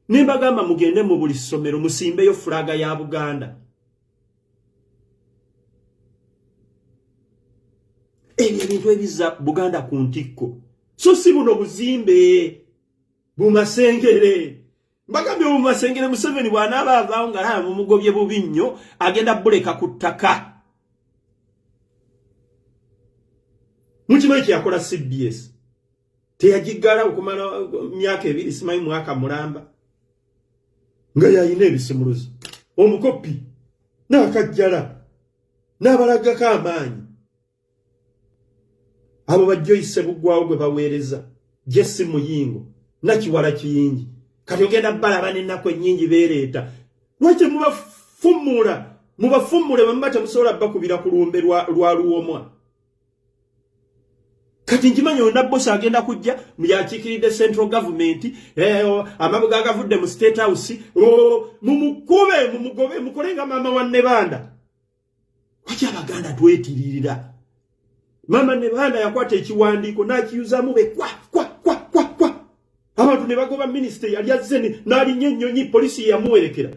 Nimbagamba mugende mu buli ssomero musimbeyo fulaga ya Buganda. Ebintu ebiza Buganda ku ntikko. So si buno buzimbe bumasengere. Mbagambye bumasengere Museveni bw'anaaba avaawo nga naye mumugobye bubi nnyo agenda buleka ku ttaka. Mukimanyi kye yakola CBS. Teyagiggala okumala myaka 2 simanyi mwaka mulamba. Nga yayina ebisimuluzi omukopi n'akajjala n'abalagako amaanyi abo bajjoyise Buggwawo gwe baweereza Jesse Muyingo nakiwala kiyingi kati ogenda balaba n'ennaku ennyingi beereeta lwaki mubafummule bamba temusobola bakubira ku lumbe lwa Lwomwa. Kati nkimanyi Nabbosa agenda kujja myakikiridde central government amabuga agavudde mu state house mumugobe mukolenga mama wa Nebanda. Lwaki Abaganda twetiririra? Mama Nebanda yakwata ekiwandiiko n'akiyuzamu be kwa abantu ne bagoba minister yali azze n'alinnya ennyonyi polisi yamuwerekera.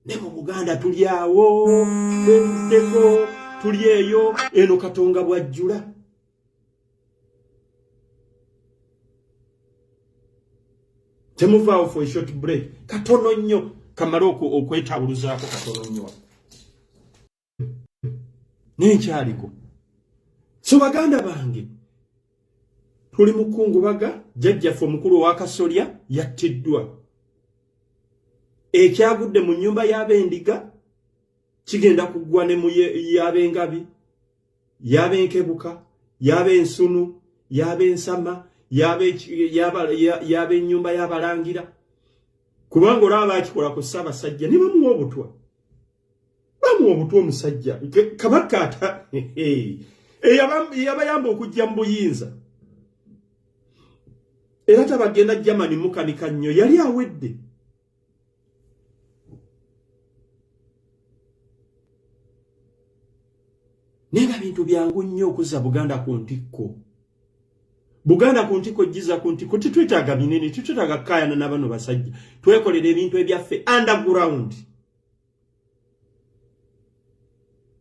Ne mu Buganda tuli awo tuddeko tuli eyo eno Katonga bwajjula. Temuvaawo for a short break. Katono nnyo kamala okwetabuluzaako katono nnyo. Nenkyaliko. So Baganda bange tuli mukungubaga jjajjaffe omukulu wa Kasolya yattiddwa. Ekyagudde mu nnyumba y'abendiga kigenda kugwa ne mu yabengabi yabenkebuka yabensunu yabensama yabenyumba yabalangira kubanga olaba akikola ku Ssaabasajja ne bamuwa obutwa omusajja Kabaka ata yabayamba okujja mu buyinza era tabagenda Germany mukanika nnyo yali awedde nenga bintu byangu nnyo okuza Buganda ku ntikko jiza ku ntikko titwetaaga binene titwetaaga kayana na bano basajja twekolera ebintu ebyaffe underground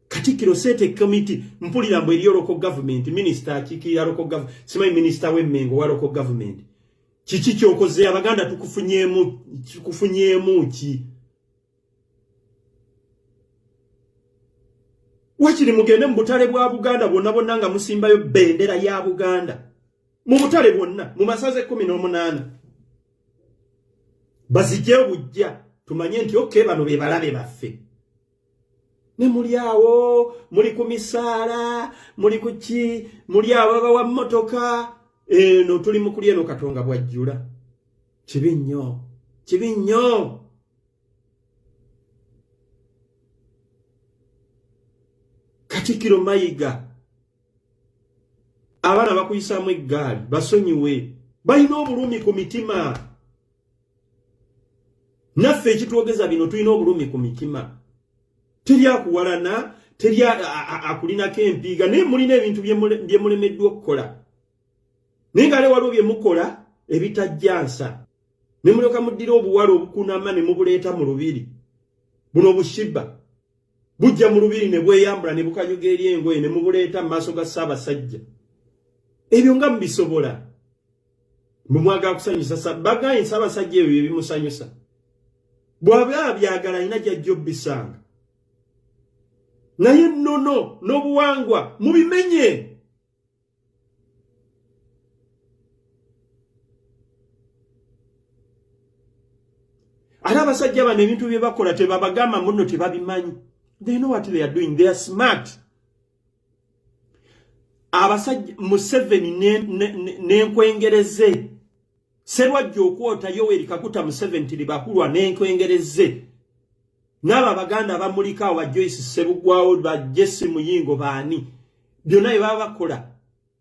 Katikiro sete committee mpulira mbu eri local government minister akikira local government simanyi minister w'emmengo wa local government kiki kyokoze Abaganda tukufunyeemu ki wakiri mugende mu butale bwa Buganda bonna nga musimbayo bendera ya Buganda mu butale bonna mu masaze 18 bazije bujja tumanye nti okay bano be balabe baffe ne muri awo muri ku misaala muri ku ki muri abo bawa motoka no tuli mu kulya no Katonga bwajjula kibi nnyo Katikiro Mayiga abana bakuyisaamu eggaali basonyiwe balina obulumi ku mitima naffe ekitwogeza bino tulina obulumi ku mitima terya kuwalana terya akulinako empiiga naye mulina ebintu bye mulemeddwa okukola naye nga waliwo bye mukola ebitajjansa ne mulyoka muddira obuwala obukunama ne mubuleeta mu lubiri buno bushiba bujja mu lubiri ne bweyambula ne bukanyuga eri engoye ne mubuleeta mu maaso ga Ssaabasajja ebyo nga mubisobola mumwagala kusanyusa bagaanye Ssaabasajja ebyo ebimusanyusa bw'aba byagala alina gy'ajja obbisanga naye nnono n'obuwangwa mubimenye ate abasajja bano ebintu bye bakola tebabagamba muno tebabimanyi they know what they are doing they are smart abasajja Museveni n'enkwengereze Serwajja okwota Yoweri Kaguta Museveni libakulwa n'enkwengereze n'aba Abaganda abamulika awa Joyce Sebugwawo ba Jesse Muyingo baani byonna baba bakola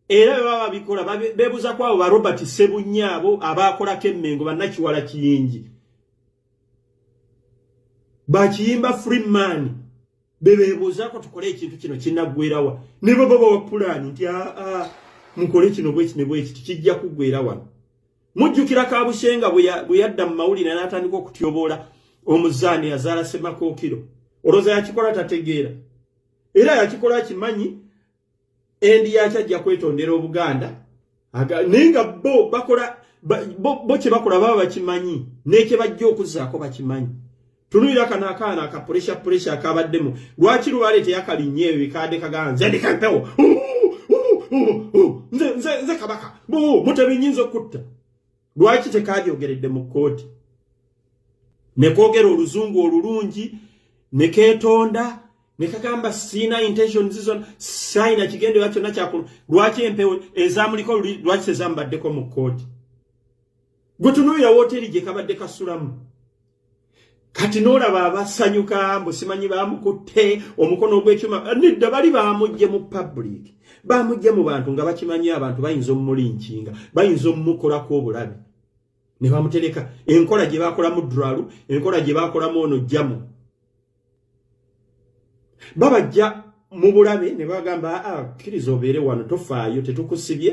era baba bikola bebuza kwawo ba Robert Sebunyaabo abakola kemmengo bannakiwala kiyingi bakiyimba Freeman bebebuza ko tukole ekintu kino kinagwerawa ne baba wa plan nti mukole kino bwe kijja kugwerawa mujjukira Kabushenga bwe yadda mu mawulire n'atandika okutyobola omuzaani yazaala Semakookiro oloza yakikola tategeera era yakikola kimanyi endi yakyajja kwetondera Obuganda nenga bo bakola bo kye bakola baba bakimanyi n'ekye bajja okuzaako bakimanyi tunulira akaana aka pressure akabaddemu lwaki lwaleete yakalinye ebikade kaganze ndikampewo nze Kabaka mutabinyinza okutta lwaki tekabyogeredde mu kkooti ne koogera oluzungu olulungi ne keetonda ne kagamba sina intention zizo saina kigende wacho na kyakulu lwaki empewo ezamuliko lwaki tezambaddeko mu kkooti gutunuira hoteli gye kabadde kasulamu kati n'olaba abasanyuka mbu simanyi bamukutte omukono ogw'ekyuma nidda bali bamujje mu public bamujje mu bantu nga bakimanyi abantu bayinza omulinkinga bayinza omukolako obulabe ne bamutereka enkola gye bakola mu Dralu enkola gye bakola mu ono jamu babajja mu bulabe ne bagamba kkiriza obeere wano tofaayo tetukusibye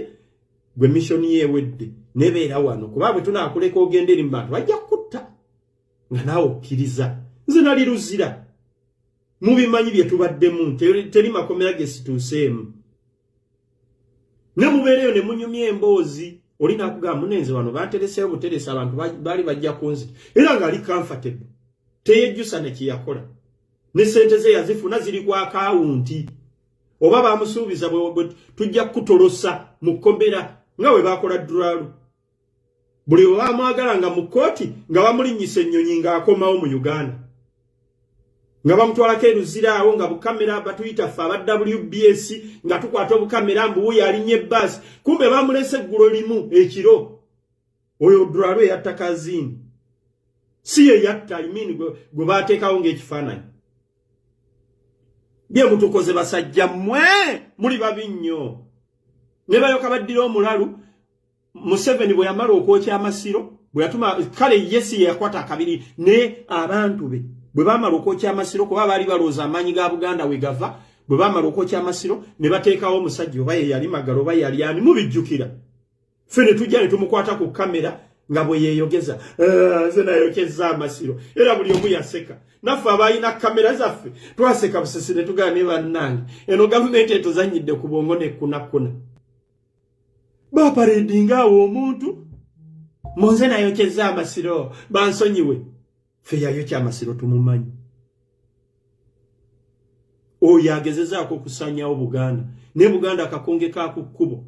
gwe missoni yeewedde nebeera wano kuba bwe tunaakuleka ogenda eri mu bantu bajja kutta nga naawe okkiriza nze nali luzira mubimanyi bye tubaddemu teri makomera ge situuseemu ne mubeereyo ne munyumya emboozi oli nakugamba munenze wano bantereseyo buteresa abantu bali bajja kunzita era nga ali comfortable teyejjusa ne kiyakola ne sente ze yazifuna ziri ku akawunti oba bamusuubiza bwe tujja kutolosa mu kkomera nga we bakola Dralu buli bamwagala nga mu kkooti nga bamulinyisa ennyonyi ng'akomawo mu Uganda nga bamutwalako eruziraawo nga bukamera batuyita ffe aba WBS nga tukwata obukamera mbu wuyo alinnya ebbaasi kumbe bamulese eggulo limu ekiro oyo dralwe yatta kazini si ye yatta gwe baateekawo ng'ekifaananyi bye mutukoze basajja mmwe muli babi nnyo ne bayoka baddira omulalu Museveni bwe yamala okwokya amasiro bwe yatuma kale yesi yakwata akabiri ne abantu be bwe bamala okwokya amasiro kuba baali balooza amaanyi ga Buganda we gava bwe bamala okwokya amasiro ne bateekawo omusajja oba ye yali magalo oba yali ani mubijjukira ffe ne tujja ne tumukwata ku kamera nga bwe yeeyogeza nze nayokyezza amasiro era buli omu yaseka naffe abalina kamera zaffe twaseka busisi ne tugala ne bannange eno gavumenti etuzannyidde ku bwongo nekkunakuna baparedinga awo omuntu monze nayokyezza amasiro bansonyiwe ffe yayokya amasiro tumumanyi oyo agezezaako okusaanyawo Buganda ne Buganda akakonge kaku kkubo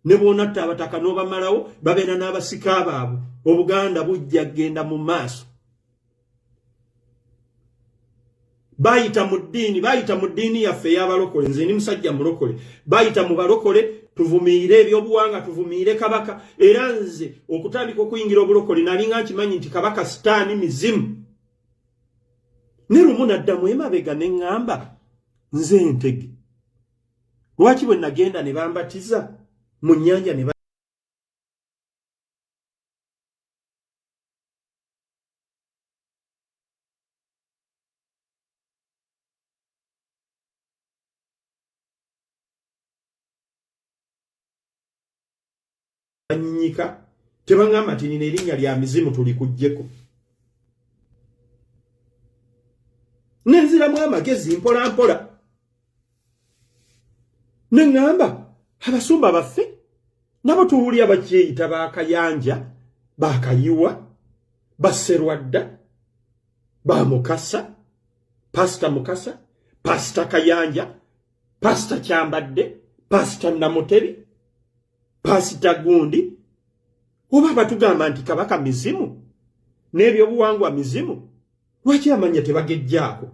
ne bonatta abataka n'obamalawo babeera n'abasika baabwe Obuganda bujja genda mu maaso bayita mu ddiini yaffe y'abalokole nze ni musajja mulokole bayita mu balokole tuvumiire ebyobuwanga tuvumiire Kabaka era nze okutandika okuyingira obulokole nalinga nkimanyi nti Kabaka sitaani mizimu ne lumu naddamu emabega ne ŋŋamba nze Ntege lwaki bwe nagenda ne bambatiza mu nnyanja ne banyinyika tebaŋŋamba nti nina erinnya lya mizimu tuli kujjeko nenziramu amagezi mpola mpola ne ŋŋamba abasumba baffe nabo tuwulira bakyeyita baakayanja baakayiwa baserwadda bamukasa pasita mukasa pasita kayanja pasita kyambadde pasita namutebi pasita gundi oba batugamba nti Kabaka mizimu n'ebyobuwangwa mizimu lwaki amanya tebagejjaako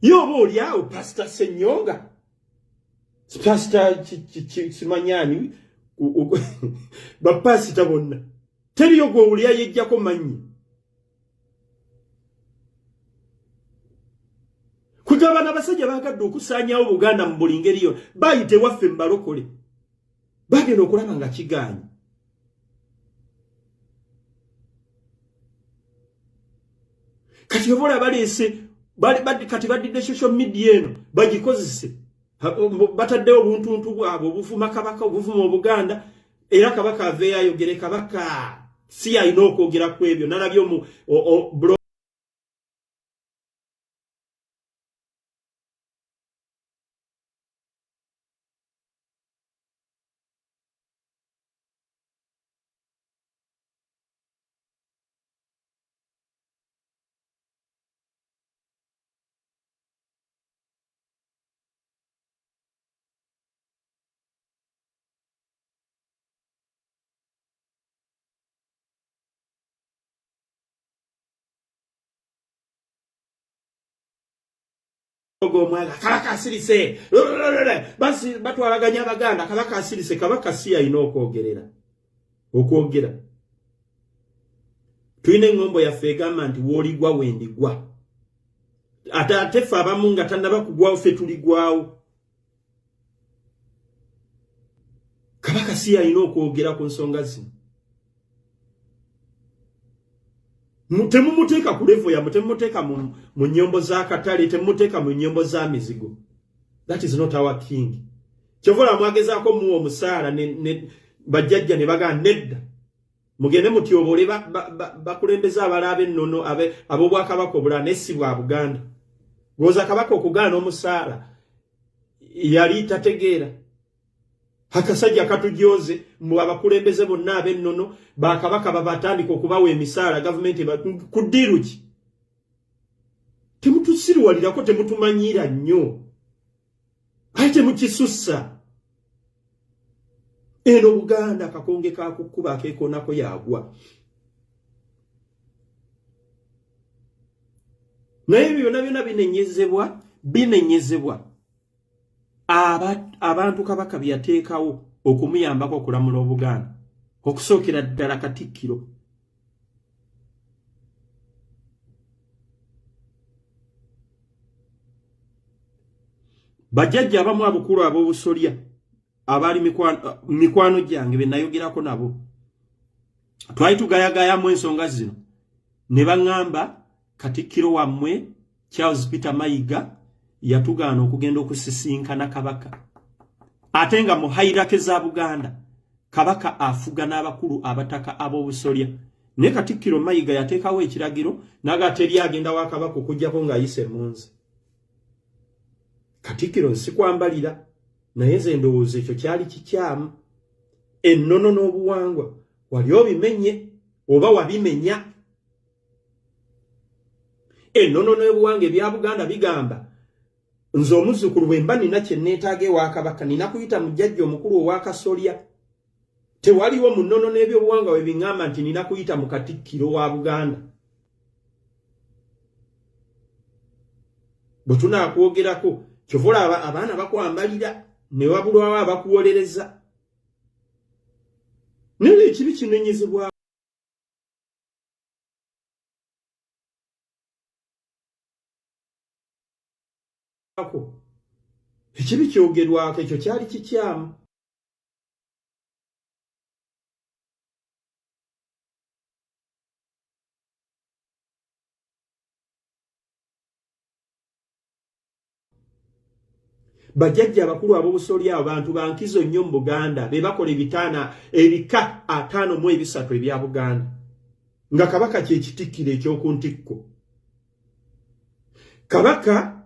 yoba oli awo pasita Senyonga pasita simanyani bapasita bonna teriyo gwe owulira yejjako manyi kugabana abasajja baagadde okusaanyawo Buganda mu buli ngeri yo bayite waffe mu balokole bagenda okulaba nga kigaanyi kati obola baleese kati badidde social media eno bagikozese bataddewo obuntuntu bwabwe obuvuma Kabaka obuvuma Obuganda era Kabaka aveeyo ayogere Kabaka si alina okwogera ku ebyo nalabyo mu omwaga Kabaka asirise basi batwalaganya Abaganda Kabaka asirise Kabaka si alina okwogera tuyina engombo yaffe egamba nti wooligwa wendigwa ate ffe abamu nga tannaba kugwawo ffe tuligwawo Kabaka si alina okwogera ku nsonga zino temumuteeka ku level ya temumuteeka mu nnyombo za katale temumuteeka mu nnyombo za mizigo that is not our king kyovola mwagezaako muwa omusaala ne bajjajja ne bagamba nedda mugende mutyobole bakulembeze abalaba ennono ab'obwakabaka obulala nessi bwa Buganda gwoza Kabaka okugaana omusaala yali tategeera akasajja katujooze mu abakulembeze bonna ab'ennono bakabaka babatandika okubawa emisaala gavumenti ku ddiiru ki temutusirwalirako temutumanyiira nnyo ate temukisussa eno Buganda akakonge kakukkuba akeekoonako yagwa naye byonna byonna binenyezebwa abantu Kabaka byateekawo okumuyambako okulamula Obuganda okusookera ddala Katikkiro. Bajjajja abamu abukulu ab'obusolya abali mikwano gyange be nayogerako nabo twali tugayagayamu ensonga zino ne baŋŋamba Katikkiro wammwe Charles Peter Mayiga yatugaana okugenda okusisinkana Kabaka ate nga mu hairake za Buganda Kabaka afuga n'abakulu abataka ab'obusolya ne Katikkiro Mayiga yateekawo ekiragiro n'agateri agenda wa Kabaka okujjako ng'ayise munzi. Katikkiro nsikwambalira naye nze ndowooza ekyo kyali kikyamu. Ennono n'obuwangwa wali obimenye oba wabimenya. Ennono n'obuwangwa ebya Buganda bigamba nze omuzzukulu bwe mba nina kye neetaaga ewa Kabaka nina kuyita mu jjajja omukulu owa Kasolya. Tewaliwo mu nnono n'ebyobuwangwa we biŋŋamba nti nina kuyita mu Katikkiro wa Buganda. Bwe tunaakwogerako kyovula abaana bakwambalira ne wabulwawo abakuwolereza. Naye ekibi kinenyezebwako. Ekibi kyogerwako ekyo kyali kikyamu. Bajjajja abakulu ab'obusolya abantu bankizo nnyo mu Buganda be bakola ebika 53 ebya Buganda nga Kabaka kye kitikkiro eky'oku ntikko. Kabaka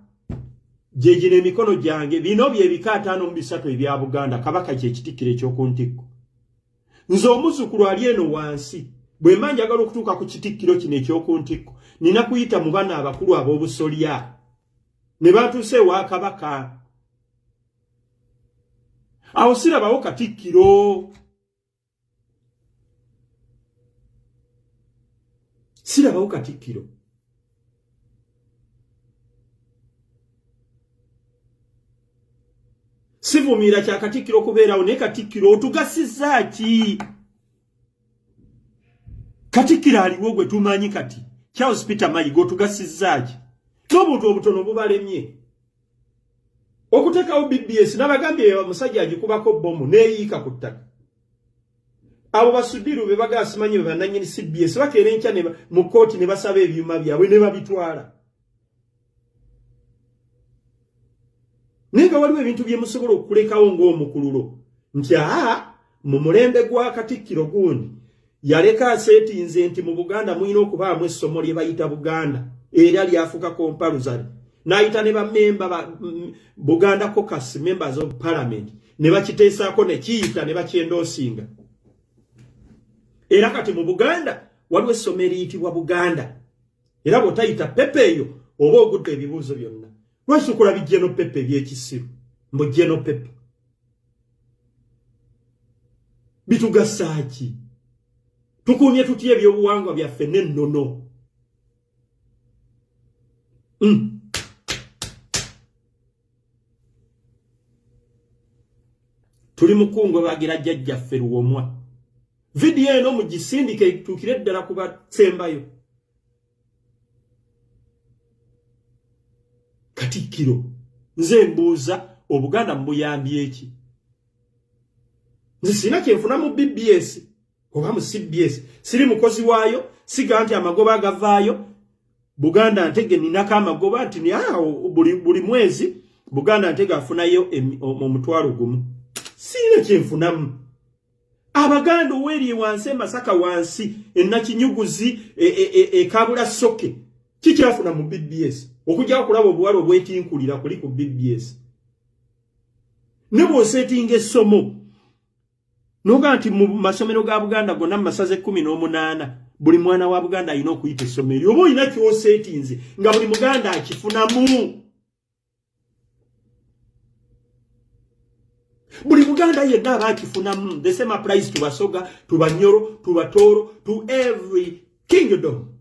gyegina emikono gyange bino bye ebika 53 ebya Buganda Kabaka kye kitikkiro eky'oku ntikko. Nze omuzzukulu ali eno wansi bwe mba njagala okutuuka ku kitikkiro kino eky'oku ntikko nina kuyita mu bana abakulu ab'obusolya ne batuuse ewa Kabaka. Awo sirabawo Katikkiro. Sirabawo Katikkiro. Sivumira kya Katikkiro kubeerawo ne Katikkiro otugasizza ki? Katikkiro aliwo gwe tumanyi kati. Charles Peter Mayiga otugasizza ki? N'obuntu obutono bubalemye. Okutekawo BBS n'abagambye omusajja agikubako bomu neeyiika ku ttaka. Abo basudiru be bagasimanyi be bananyini CBS bakeera enkya mu kkooti ne basaba ebyuma byabwe ne babitwala. Naye nga waliwo ebintu bye musobola okulekawo ng'omukululo nti mu mulembe gwa Katikkiro gundi yaleka aseetinze nti mu Buganda muyina okubaamu essomo lye bayita Buganda era lyafuuka compulsory. Naita ne bamemba Buganda Caucus members of Parliament ne bakiteesaako ne kiyita ne bakyendoosinga. Era kati mu Buganda waliwo essomo eriyitibwa Buganda. Era bw'otayita pepe eyo oba ogudde ebibuuzo byonna. Lwaki tukola bijjeno pepe by'ekisiru? Mbu jjeno pepe. Bitugasa ki? Tukuumye tutya ebyobuwangwa byaffe n'ennono. Tuli mukungo bagira Jajjaffe Lwomwa. Video eno mugisindike tukire ddala kubatsembayo. Katikkiro nze mbuuza Obuganda mbuyambye eki? Nze sina kyenfuna mu BBS oba mu CBS. Siri mukozi waayo, siga nti amagoba agavaayo. Buganda ntege ninako amagoba nti buli mwezi Buganda ntege afunayo omutwalo gumu. Sina kyenfunamu. Abaganda oweri wansi Masaka wansi enakinyuguzi ekabula soke kikyafuna mu BBS okujja okulaba obuwalo obwetinkulira kuli ku BBS. Nebo setting essomo noga nti mu masomero ga Buganda gonna masaze 18 buli mwana wa Buganda alina okuyita essomero oba olina kyosetinze nga buli Muganda akifunamu. Buli Muganda yenna abakifunamu. The same applies to Basoga, to Banyoro, to Batoro, to every kingdom.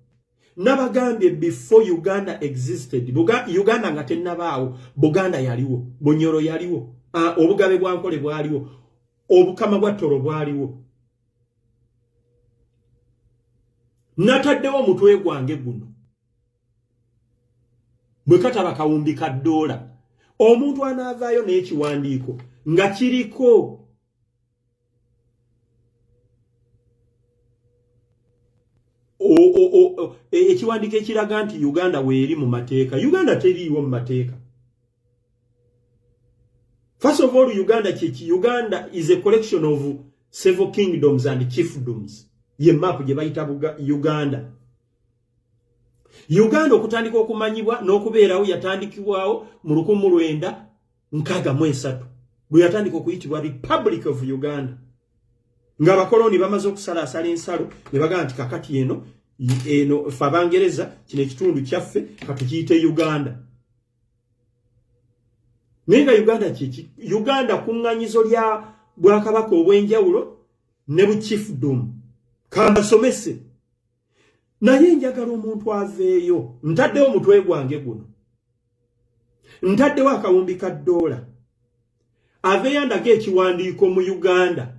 Nabagambye before Uganda existed. Uganda nga tennabaawo, Buganda yaliwo, Bunyoro yaliwo, obugabe bwa Nkole bwaliwo, obukama bwa Toro bwaliwo. Nataddewo mutwe gwange guno. Bwe kataba kawumbi ka $. Omuntu anaavaayo n'ekiwandiiko nga kiriko ekiwandiiko ekiraga nti Uganda weeri mu mateeka. Uganda teriiwo mu mateeka. First of all, Uganda is a collection of several kingdoms and chiefdoms. Ye map gye bayita Uganda. Uganda okutandika okumanyibwa n'okubeerawo yatandikibwawo mu 1963 bwe yatandika okuyitibwa Republic of Uganda. Nga abakoloni bamaze okusalaasala ensalo ne bagamba nti kakati eno ffe Abangereza kino ekitundu kyaffe katukiyite Uganda. Naye nga Uganda kiki? Uganda kuŋŋanyizo lya Bwakabaka obw'enjawulo ne buchiefdom. Kambasomese. Naye njagala omuntu aveeyo. Ntaddewo mutwe gwange guno. Ntaddewo akawumbi ka $. Aveeyo andaga ekiwandiiko mu Uganda.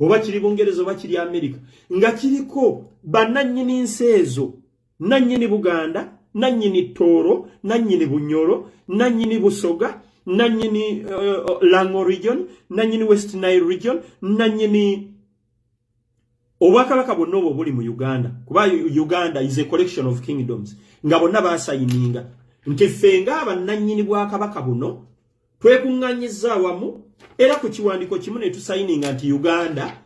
Oba kiri Bungereza oba kiri Amerika. Nga kiriko bannannyini nsi ezo. Nannyini Buganda, nannyini Tooro, nannyini Bunyoro, nannyini Busoga, nannyini Lango region, nannyini West Nile region, nannyini Obwakabaka bonna obwo buli mu Uganda. Kuba Uganda is a collection of kingdoms. Nga bonna baasayininga. Nti ffe ng'abannannyini Bwakabaka buno twekuŋŋanyiza awamu era ku kiwandiiko kimu ne tusayininga nti Uganda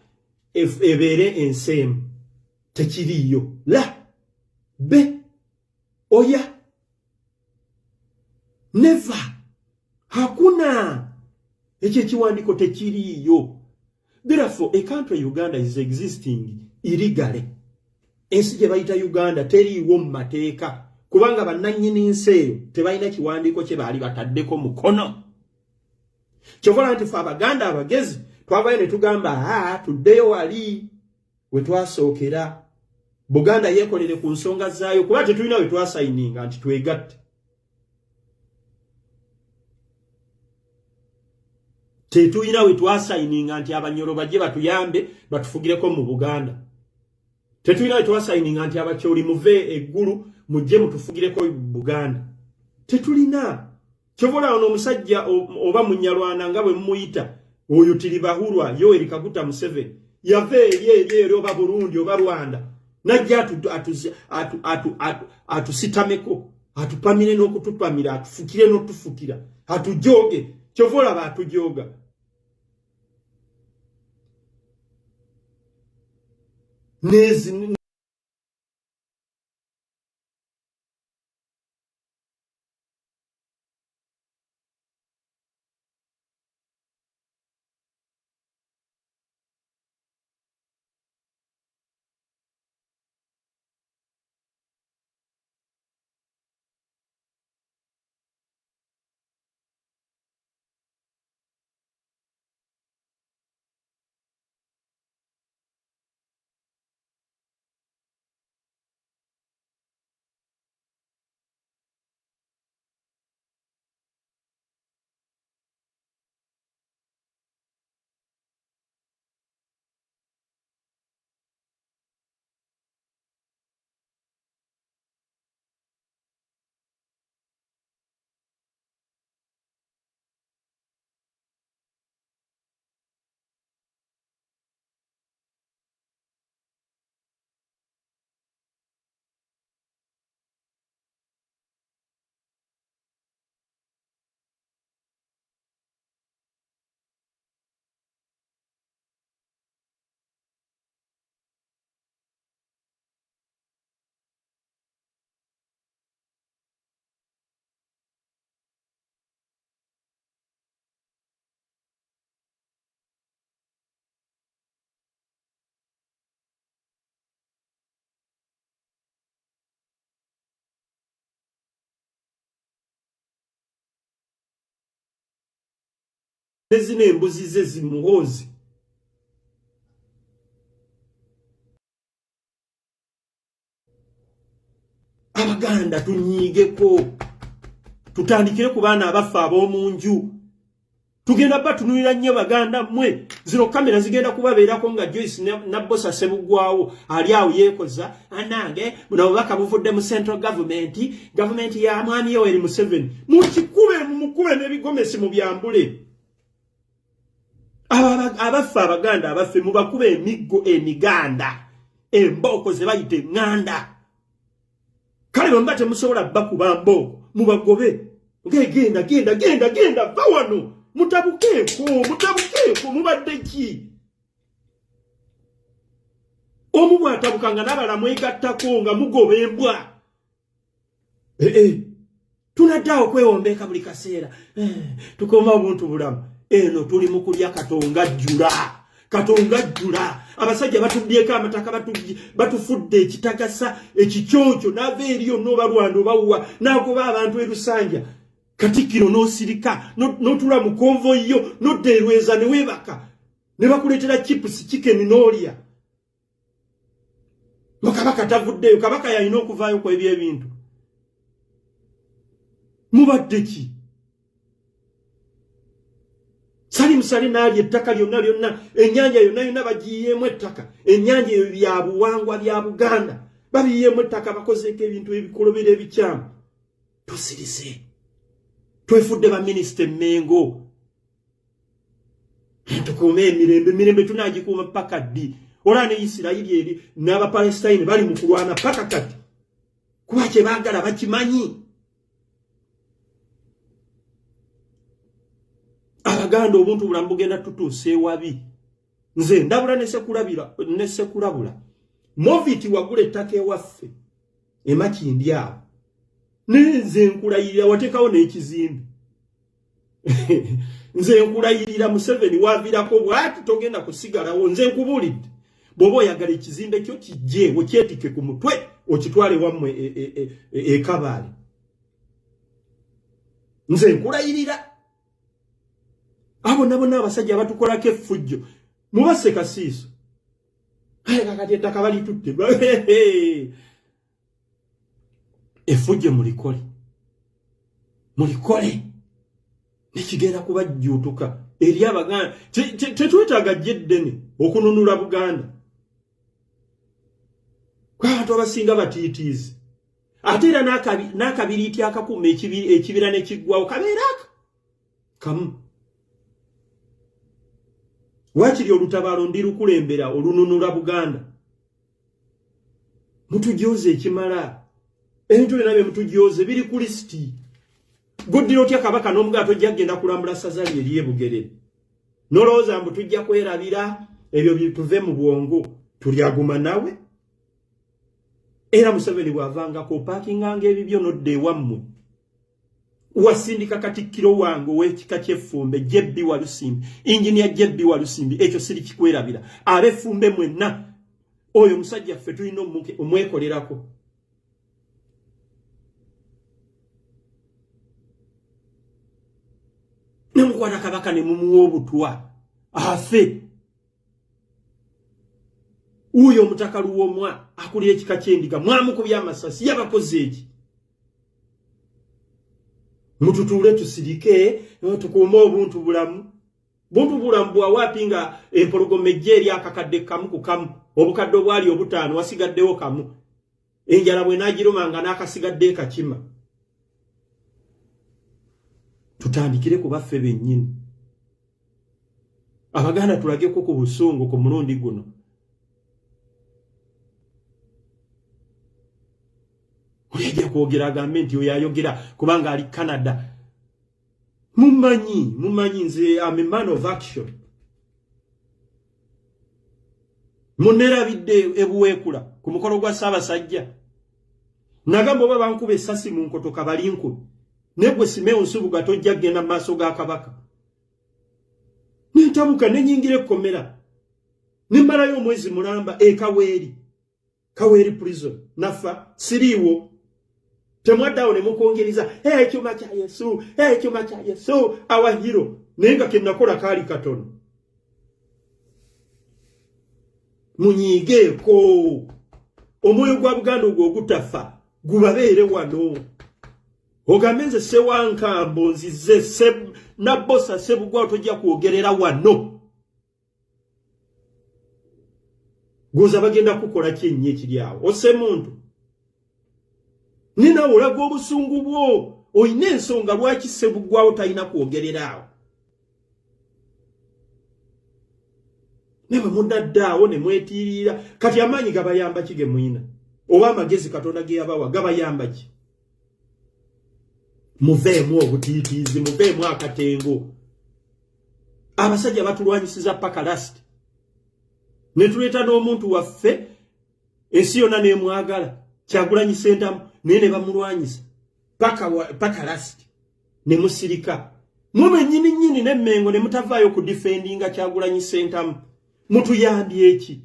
ebeere ensi emu. Tekiriiyo. La. Be. Oya. Never. Hakuna. Ekyo ekiwandiiko tekiriiyo. Therefore, a country Uganda is existing illegally. Ensi gye bayita Uganda teriiwo mu mateeka kubanga bannannyini nsi eyo tebalina kiwandiiko kye baali bataddeko mukono. Kyokola nti ffe Abaganda abagezi twavayo ne tugamba tuddeyo wali we twasookera. Buganda yeekolere ku nsonga zaayo kuba tetulina we twasayininga nti twegatte. Tetulina we twasayininga nti Abanyoro bajje batuyambe batufugireko mu Buganda. Tetulina we twasayininga nti Abakyoli muve eggulu mujje mutufugireko mu Buganda. Tetulina. Kyobola ono omusajja oba Munyalwana nga bwe muyita oyo Tilibahurwa Yoweri Kaguta Museveni yave eri oba Burundi oba Rwanda najja atusitameko atupamire n'okutupamira atufukire n'otufukira atujoge. Kyovola batujoga. Nezi nezina embuzi ze zimuhozi. Abaganda tunyigeko tutandikire ku baana abafa ab'omunju tugenda batunulira nnyo Baganda mmwe zino kamera zigenda kubabeerako nga Joyce na Bosa Sebugwawo ali awo yeekoza anange buno bubaka buvudde mu central government ya mwami Yoweri Museveni mukube n'ebigomesi mu byambule abafa Abaganda abafe mubakube emiggo emiganda emboko ze bayite nganda kale bamba temusobola bakuba mboko mubagobe genda bawano mutabukeeko mubadde ki omu bwatabukanga n'abala mwegattako nga mugoba embwa tunaddawo kwewombeka buli kaseera tukoma obuntu bulamu eno tuli mu kulya katonga jjula abasajja batubyeko amataka batufudde ekitagasa ekikyonjo n'ava eriyo n'obalwanda obawuwa n'agoba abantu erusanja Katikiro no sirika no tula mu convoy yo no derweza ne webaka ne bakuletera chips chicken nolia Kabaka tavuddeyo Kabaka yalina okuvaayo kwa ebyo ebintu mubadde ki Sali nali ettaka lyonna ennyanja yonna bagiyemu ettaka ennyanja eyo bya buwangwa bya Buganda babiyemu ettaka bakozeeko ebintu ebikolobera ebikyamu tusirise twefudde ba minister Mengo tukume emirembe tunagikuuma paka ddi olane Isiraeli eri n'aba Palestine bali mu kulwana paka kati kuba kye baagala bakimanyi Abaganda obuntu bulamu bugenda tutuuse wabi nze ndabula ne sekulabula moviti wagula ettaka ewaffe emakindi awo nze nkulayirira watekawo n'ekizimbe nze nkulayirira Museveni wavirako bwati togenda kusigalawo nze nkubulidde bw'oba oyagala ekizimbe kyo kijje okyetike ku mutwe okitwale wammwe Kabaale nze nkulayirira abo nabo n'abasajja abatukolako effujjo mubase kasiiso kakati ettaka balitutte effujjo mulikole nekigenda kubajjuutuka eri Abaganda tetwetaaga gyeddene okununula Buganda kw'abantu abasinga batiitiizi ate era n'akabiriiti akakuuma ekibira ne kiggwawo kabeera kamu wakiri olutabaalo ndirukulembera olununula Buganda mutujoze ekimala ebintu byonna bye mutujoze biri ku lisiti guddira otya Kabaka n'omugato gyagenda kulambula sazali eri Bugerere nolowooza mbu tujja kwerabira ebyo bituve mu bwongo tulyaguma nawe era Museveni bw'avangako paakinganga ebibyo nodda ewammwe wasindika Katikkiro wange ow'ekika ky'Effumbe Jebbi Walusimbi Engineer Jebbi Walusimbi ekyo siri kikwerabira ab'Effumbe mwenna oyo musajja ffe tulina omwekolerako nemukwata Kabaka ne mumuwa obutwa afe uyo Omutaka Lwomwa akulira ekika ky'Endiga mwamukubya amasasi yabakoze eki mututuule tusirike tukuuma obuntu bulamu bwawapi nga empologoma ejja eri akakadde kamu ku kamu obukadde obwali obutaano wasigaddewo kamu enjala bwe naagirumanga n'akasigadde kakima tutandikire ku baffe bennyini Abaganda tulageko ku busungu ku mulundi guno Oyajja kwogera agambe nti oyo ayogera kubanga ali Canada mumanyi nze am a man of action munerabidde ebuweekula ku mukolo gwa Ssaabasajja nagamba oba bankuba essasi mu nkotoka balinkubi negwe Simeon Nsubuga tojja kgenda mu maaso ga Kabaka nentabuka nenyingira ekkomera nemmalayo omwezi mulamba Kaweeri prison nafa siriiwo temwaddawo ne mukongereza ekyuma kya Yesu awahiro naye nga kennakola kaali katono munyigeeko omwoyo gwa Buganda ogwo ogutafa gubabeere wano ogamenze sewankambo nzize nabosa sebugwa tojja kwogerera wano goza bagenda kukola kinyi ekiryawo ose muntu nina olaga obusungu bwo oyina ensonga lwaki sebugwawo talina kwogererawo newe munaddaawo ne mwetiirira kati amaanyi gabayamba ki ge mwina oba amagezi Katonda ge yabawa gabayamba ki muveemu obutiitiizi muveemu akatengo abasajja batulwanyisiza paka lasti ne tuleeta n'omuntu waffe ensi yonna n'emwagala Kyagulanyi Ssentamu naye ne bamulwanyisa paka lasti ne musirika mwe nnyini n'emmengo ne mutavaayo ku defendinga Kyagulanyi Ssentamu mutuyambye eki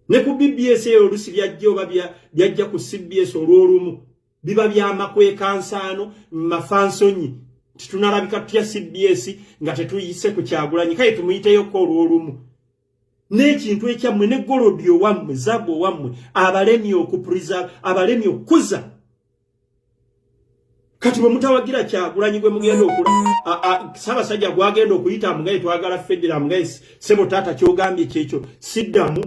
ne ku BBS olusi byajja oba byajja ku CBS olw'olumu biba byamakweka nsaano mafansonyi titunalabika tutya CBS nga tetuyise ku Kyagulanyi kale tumuyiteyo ko olw'olumu n'ekintu ekyammwe ne golodio wammwe zabo wammwe abalemi okupreserve abalemi okuza kati bwe mutawagira Kyagulanyi gwe mugenda okula Ssaabasajja gwagenda okuyita mugaye twagala federal mugaye sebo tata kyogambye kyekyo siddamu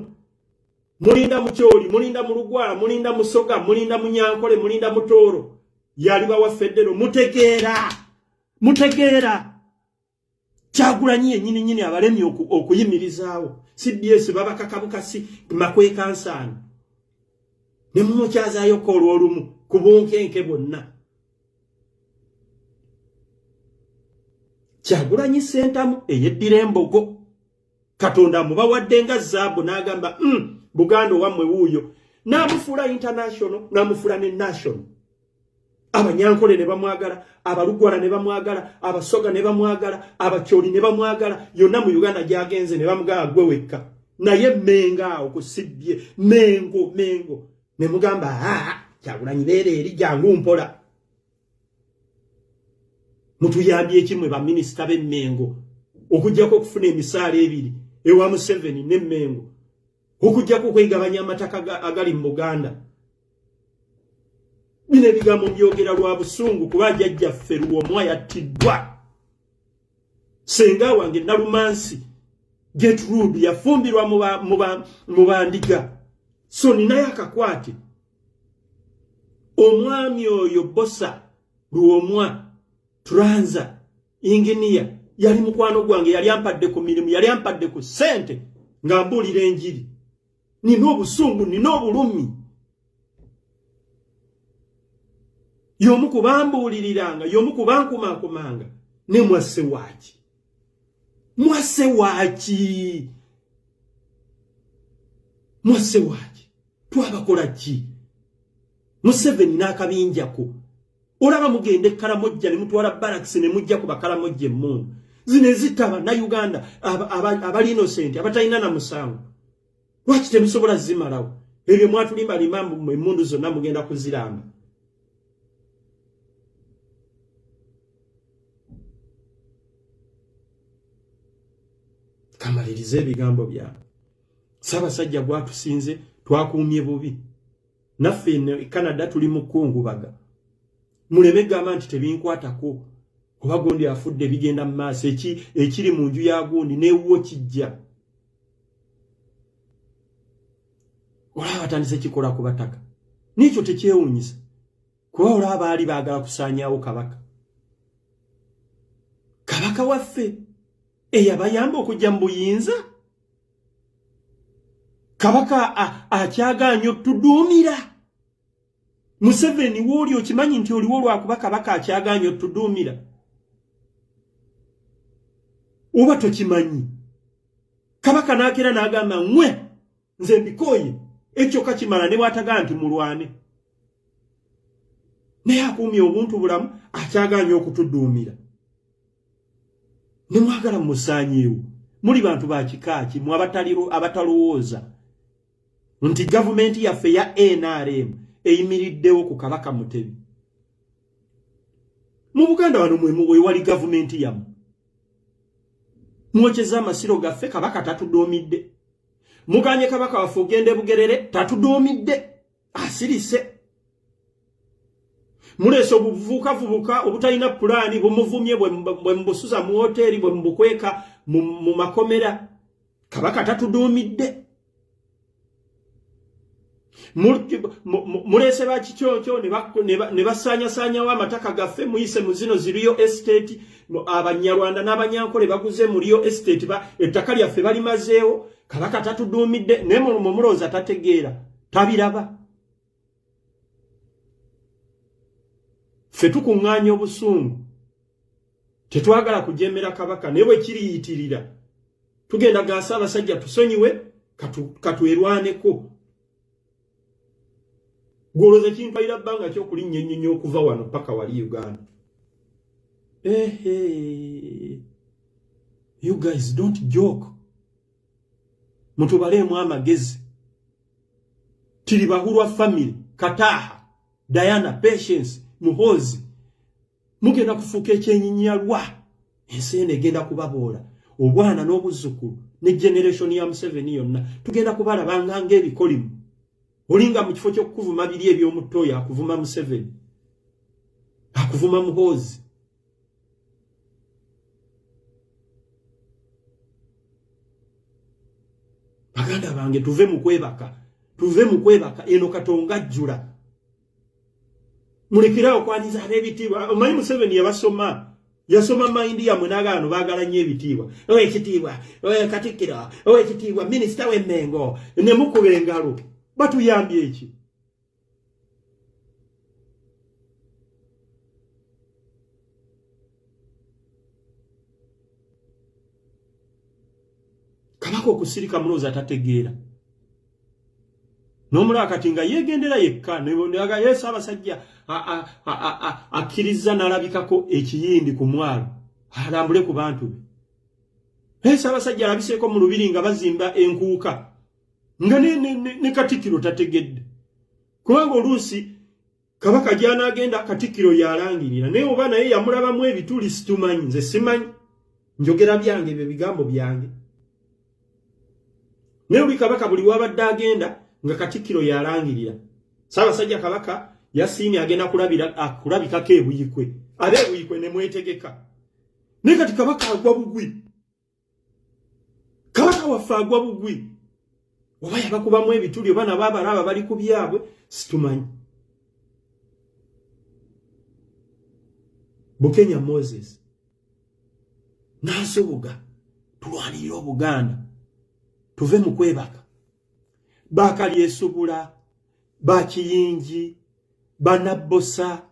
mulinda mukyoli mulinda mu Lugwala mulinda musoga mulinda munyankole mulinda mutooro yaliba wa federal mutegeera Kyagulanyi yennyini abalemi okuyimirizaawo CBS babakakabukasi makweka nsaano ne mumukyazaayo ko olw'olumu ku bunkenke bonna Kyagulanyi Ssentamu eyeddira embogo Katonda mubawadde nga zaabu n'agamba Buganda wamwe wuuyo n'amufuula international n'amufuula ne national abanyankole ne bamwagala abalugwala ne bamwagala abasoga ne bamwagala abakyoli ne bamwagala yonna mu Uganda gyagenze ne bamugala gwe wekka naye menga okusibye mengo ne mugamba Kyagulanyi leero eri jangu mpola mutuyambye ekimwe ba minisita b'emmengo okujjako okufuna emisaala ebiri ewa Museveni n'emmengo okujjako okwegabanya amataka agali mu Buganda bino ebigambo byogera lwa busungu kuba jjajjaffe Lwomwa yattiddwa senga wange Nalumansi Gertrude yafumbirwa mu bandiga so ninayo akakwate omwami oyo bosa Lwomwa Tranza engineer yali mukwano gwange yali ampadde ku mirimu yali ampadde ku ssente nga mbuulira enjiri nina obusungu nina obulumi y'omu kubambuuliriranga y'omu kubankumakumanga ne mwasse waaki twabakola ki Museveni n'akabinjako olaba mugende Karamojja ne mutwala barracks ne mujja ku Bakaramojja emmundu zine zitaba na Uganda abali innocent abatalina na musango lwaki temusobola zimalawo ebyo mwatulimba limambu mu emmundu zonna mugenda kuziramba kamalirize ebigambo byange Ssaabasajja gwatusinze twakuumye bubi naffe ne Canada tuli mu kungubaga muleme gamba nti tebinkwatako oba gondi afudde bigenda mu maaso ekiri mu nju ya gundi neewuwo kijja olaba atandise kikola ku bataka n'ekyo tekyewuunyisa kuba olaba baali baagala kusaanyaawo kabaka waffe eyabayamba okujja mu buyinza kabaka akyagaanya otuduumira Museveni wooli okimanyi nti oliwo lwakuba kabaka akyagaanya otuduumira oba tokimanyi kabaka n'akera n'agamba nze mbikooye ekyo kakimala ne bw'atagaa nti mulwane naye akuumye obuntu bulamu akyagaanya okutuduumira ne mwagala musaanyeewo muli bantu ba kika ki mu abatalowooza nti gavumenti yaffe ya NRM eyimiriddewo ku Kabaka Mutebi mu Buganda wano mwe wali gavumenti yamu mwokyeza amasiro gaffe kabaka tatudoomidde muganye kabaka waffe ogende Bugerere tatudoomidde asirise muleso buvuka obutalina pulani bumuvumye bwe mbusuza mu hoteli bwe mbukweka mu makomera Kabaka tatudumidde mulese ba kikyokyo ne basanya wa mataka gaffe muyise muzino ziriyo estate abanyarwanda n'abanyankole baguze muriyo estate ettaka lyaffe balimazeewo Kabaka tatudumidde ne mu muloza tategeera tabiraba ffe tukuŋŋaanya obusungu tetwagala kujemera Kabaka ne bwe kiriyitirira tugenda gasa abasajja tusonyiwe katwerwaneko gwoloza kintu ayira bbanga ky'okulinnya ennyonyi okuva wano paka wali Uganda. You guys don't joke. Mutubaleemu amagezi. Tiri bahulwa family, Kataha, Diana, Patience, Muhozi. Mugenda kufuuka ekyenyinyalwa. Ensi eno egenda kubaboola. Obwana n'obuzzukulu ne generation ya Museveni yonna tugenda kubalabanga ng'ebikolimu. Olinga mu kifo ky'okuvuma biri eby'omuttoya akuvuma Museveni. Akuvuma Muhozi. Baganda bange tuve mu kwebaka eno Katonga ajjula. Mulekerawo kwaniza ab'ebitiibwa. Omanyi Museveni yasoma mayindi ya munagano bagala nnyo ebitiibwa. Ekitiibwa, Katikkiro, ekitiibwa, minisita w'Emmengo, ne mukuba engalo. Batuyambye eki? Kabaka okusirika muloza tategeera. N'omulaba kati nga yeegendera yekka nebaga Yesu abasajja akkiriza n'alabikako ekiyindi ku mwalo alambule ku bantu be. Yesu abasajja alabiseeko mu lubiri nga bazimba enkuuka nga ne Katikkiro tategedde. Kubanga oluusi Kabaka gy'anaagenda Katikkiro yalangirira naye oba naye yamulabamu ebituli situmanyi nze simanyi njogera byange ebyo bigambo byange. Naye buli Kabaka buli wabadde agenda nga Katikkiro yalangirira. Ssaabasajja Kabaka yasiimye agenda kulabikako ebuyikwe. Ab'ebuyikwe ne mwetegeka. Naye kati Kabaka agwa bugwi. Kabaka waffe agwa bugwi. Oba yabakubamu ebituli oba nabo abalaba bali ku byabwe situmanyi. Bukenya Moses n'asoboga tulwanirira Obuganda tuve mu kwebaka. Bakalyesobula, Bakiyingi, Banabbosa,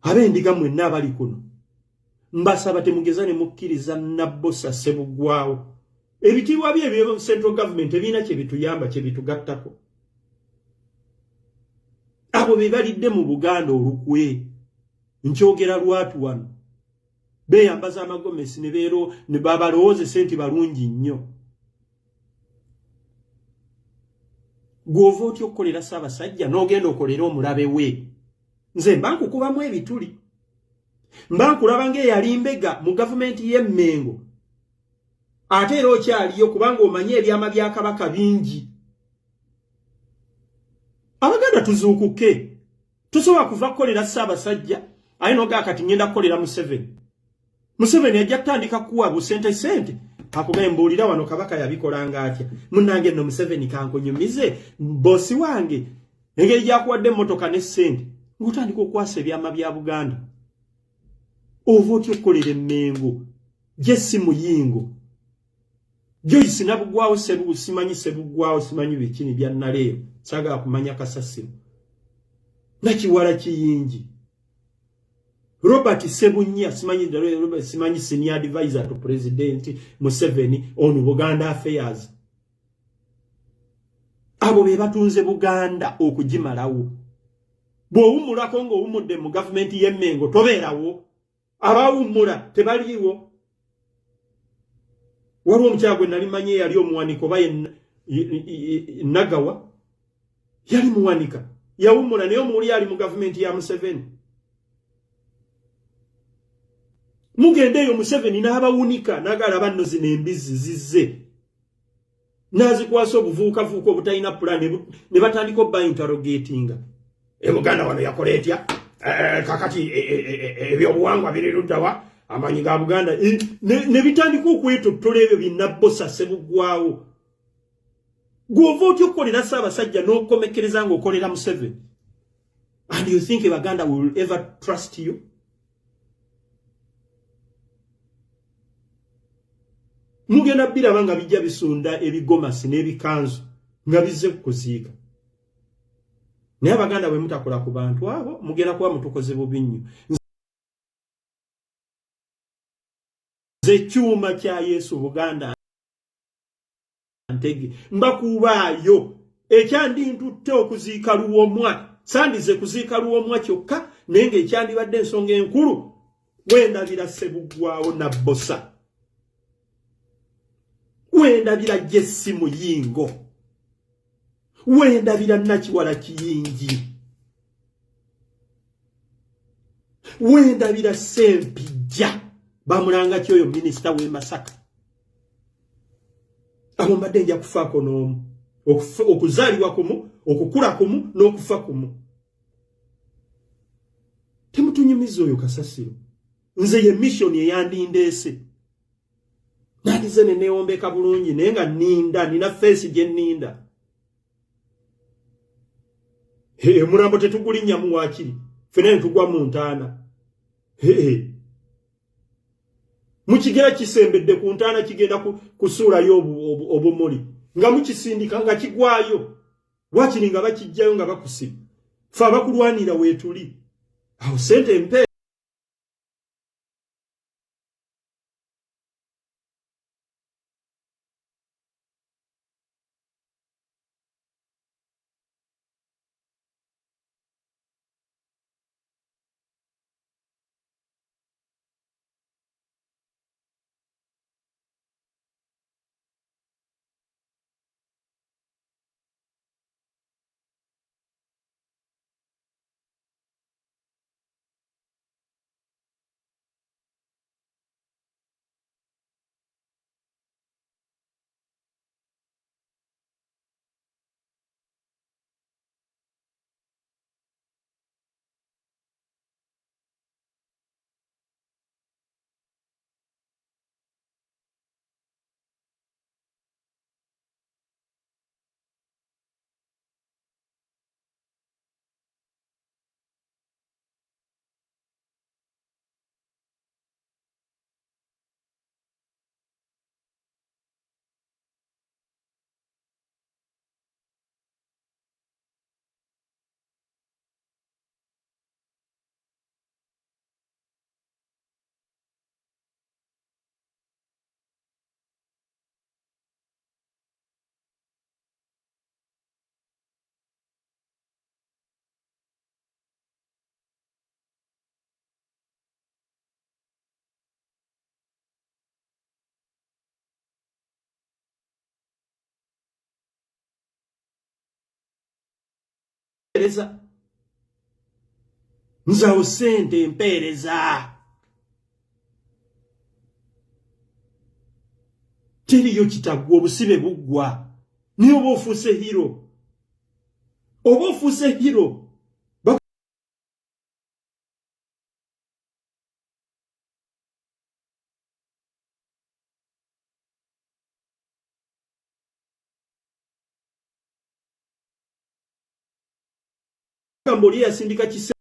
ab'endiga mwenna abali kuno. Mbasaba temugeza ne mukkiriza Nabbosa Ssebuggwawo. Ebitiibwa bye ebyo central government ebina kye bituyamba kye bitugattako. Abo be balidde mu Buganda olukwe. Nkyogera lwatu wano. Beeyambaza amagomesi ne babalowooze senti balungi nnyo. Gw'ova otya okukolera Ssaabasajja n'ogenda okolera omulabe we. Nze mba nkukubamu ebituli. Mba nkulaba ng'eyali mbega mu gavumenti y'Emmengo. Ate era okyaliyo kubanga omanye ebyama bya Kabaka bingi. Abaganda tuzuukuke. Tusobola kuva kukolera Ssaabasajja aye n'ogaa kati ngenda kukolera Museveni. Museveni ajja kutandika kuwa busente. Akugaya mbuulira wano Kabaka yabikolanga atya. Munnange nno Museveni kankunyumize bosi wange. Engeri gyakuwadde emmotoka ne ssente. Ng'otandika okwasa ebyama bya Buganda. Ova otya okukolera Emmengo. Gye si muyingo. Joyce Nabuggwawo Ssebuggwawo simanyi bikini bya Naleeyo. Saagala kumanya Kasasiro. Nakiwala Kiyingi. Robert Sebunya simanyi senior advisor to President Museveni on Buganda Affairs. Abo be batunze Buganda okugimalawo. Bw'owummulako ng'owummudde mu gavumenti y'Emmengo tobeerawo. Abawummula tebaliiwo. Waliwo omukyagwe nali manye yali omuwaniko baye Nagawa. Yali muwanika. Yawummula naye omuwuli ali mu gavumenti ya Museveni. Mugende eyo Museveni n'abawunika n'agala banno zino embizzi zizze. nazikwasa obuvuukavuuka obutalina plan ne batandika obba interrogatinga Buganda wano yakola etya kakati ebyobuwangwa biri luddawa amanyi ga Buganda ne bitandika okwetottola ebyo binabbosa Ssebuggwawo gw'ova otya okukolera Ssaabasajja n'okomekereza ng'okolera Museveni and you think Abaganda will ever trust you? Mugenda biraba nga bijja bisunda ebigomasi n'ebikanzu nga bizze kuziika. Naye Abaganda bwe mutakola ku bantu abo mugenda kuba mutukoze bubi nnyo. Nze kyuma kya Yesu Buganda ntege mbakuubaayo ekyandintutte okuziika Lwomwa sandize kuziika Lwomwa kyokka naye ng'ekyandibadde ensonga enkulu wendabira Ssebuggwawo Nabbosa. Wendabira Jesse Muyingo. Wendabira Nakiwala Kiyingi. Wendabira Sempijja bamulanga kyoyo minisita w'e Masaka. Abo mbadde nja kufaako n'omu. Okuzaalibwa kumu, okukula kumu, n'okufa kumu. Temutunyumiza oyo kasasiro. Nze ye mission eyandindeese. Nandize ne neewombeka bulungi naye nga nninda nina face gye nninda. Mulambo tetugulinnya mu waakiri ffenna ne tugwa mu ntaana. Mukigera kisembedde ku ntaana kigenda kusuulayo obumuli nga mukisindika nga kigwayo waakiri nga bakijjayo nga bakusiba ffe abakulwanira weetuli awo sente mpe nzawo sente mpeereza. Teriyo kitagwa obusibe buggwa. Niyo oba ofuuse hero. Oba ofuuse hero. Mboli yasindika kise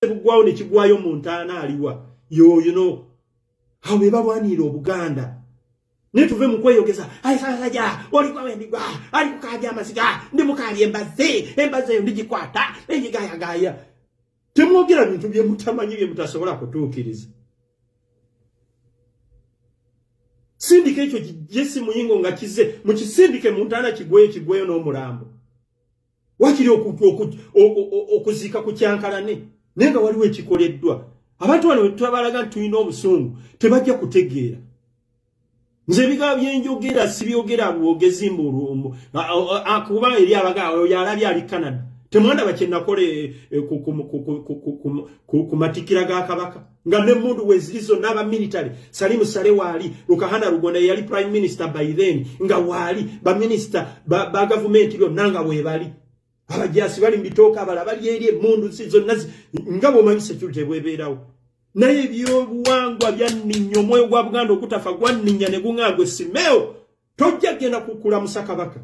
bugwawo ne kigwayo mu ntaana aliwa yo you know how be balwanira obuganda ne tuve mu kweyogeza ai sasa oli kwa wendigwa ali kukaja amasiga ndi mukali embaze ndigikwata egigaya temwogera bintu bye mutamanyi bye mutasobola kutuukiriza sindika ekyo jesi muyingo nga kize mu kisindike mu ntaana kigweyo n'omulambo wakiri okuzika ku kyankalane nenga waliwo ekikoleddwa abantu bano twabalaga tuyina obusungu tebajja kutegeera nze biga byenjogera sibyogera bwogezi mbulumbu akuba eri abagawo yalabya ali Canada temwanda bakyenakole ku matikira ga Kabaka nga ne mundu wezilizo n'aba military Salimu Sale wali Lukahana Rugonda yali prime minister by then nga wali ba minister ba government byo nanga webali abajasi bali mbitoka abala bali eri emundu sizo nazi ngabo manyi security bweberawo naye byobuwangwa byanninyo moyo gwa Buganda okutafa gwanninya ne gungagwe simeo tojja genda kukula musakabaka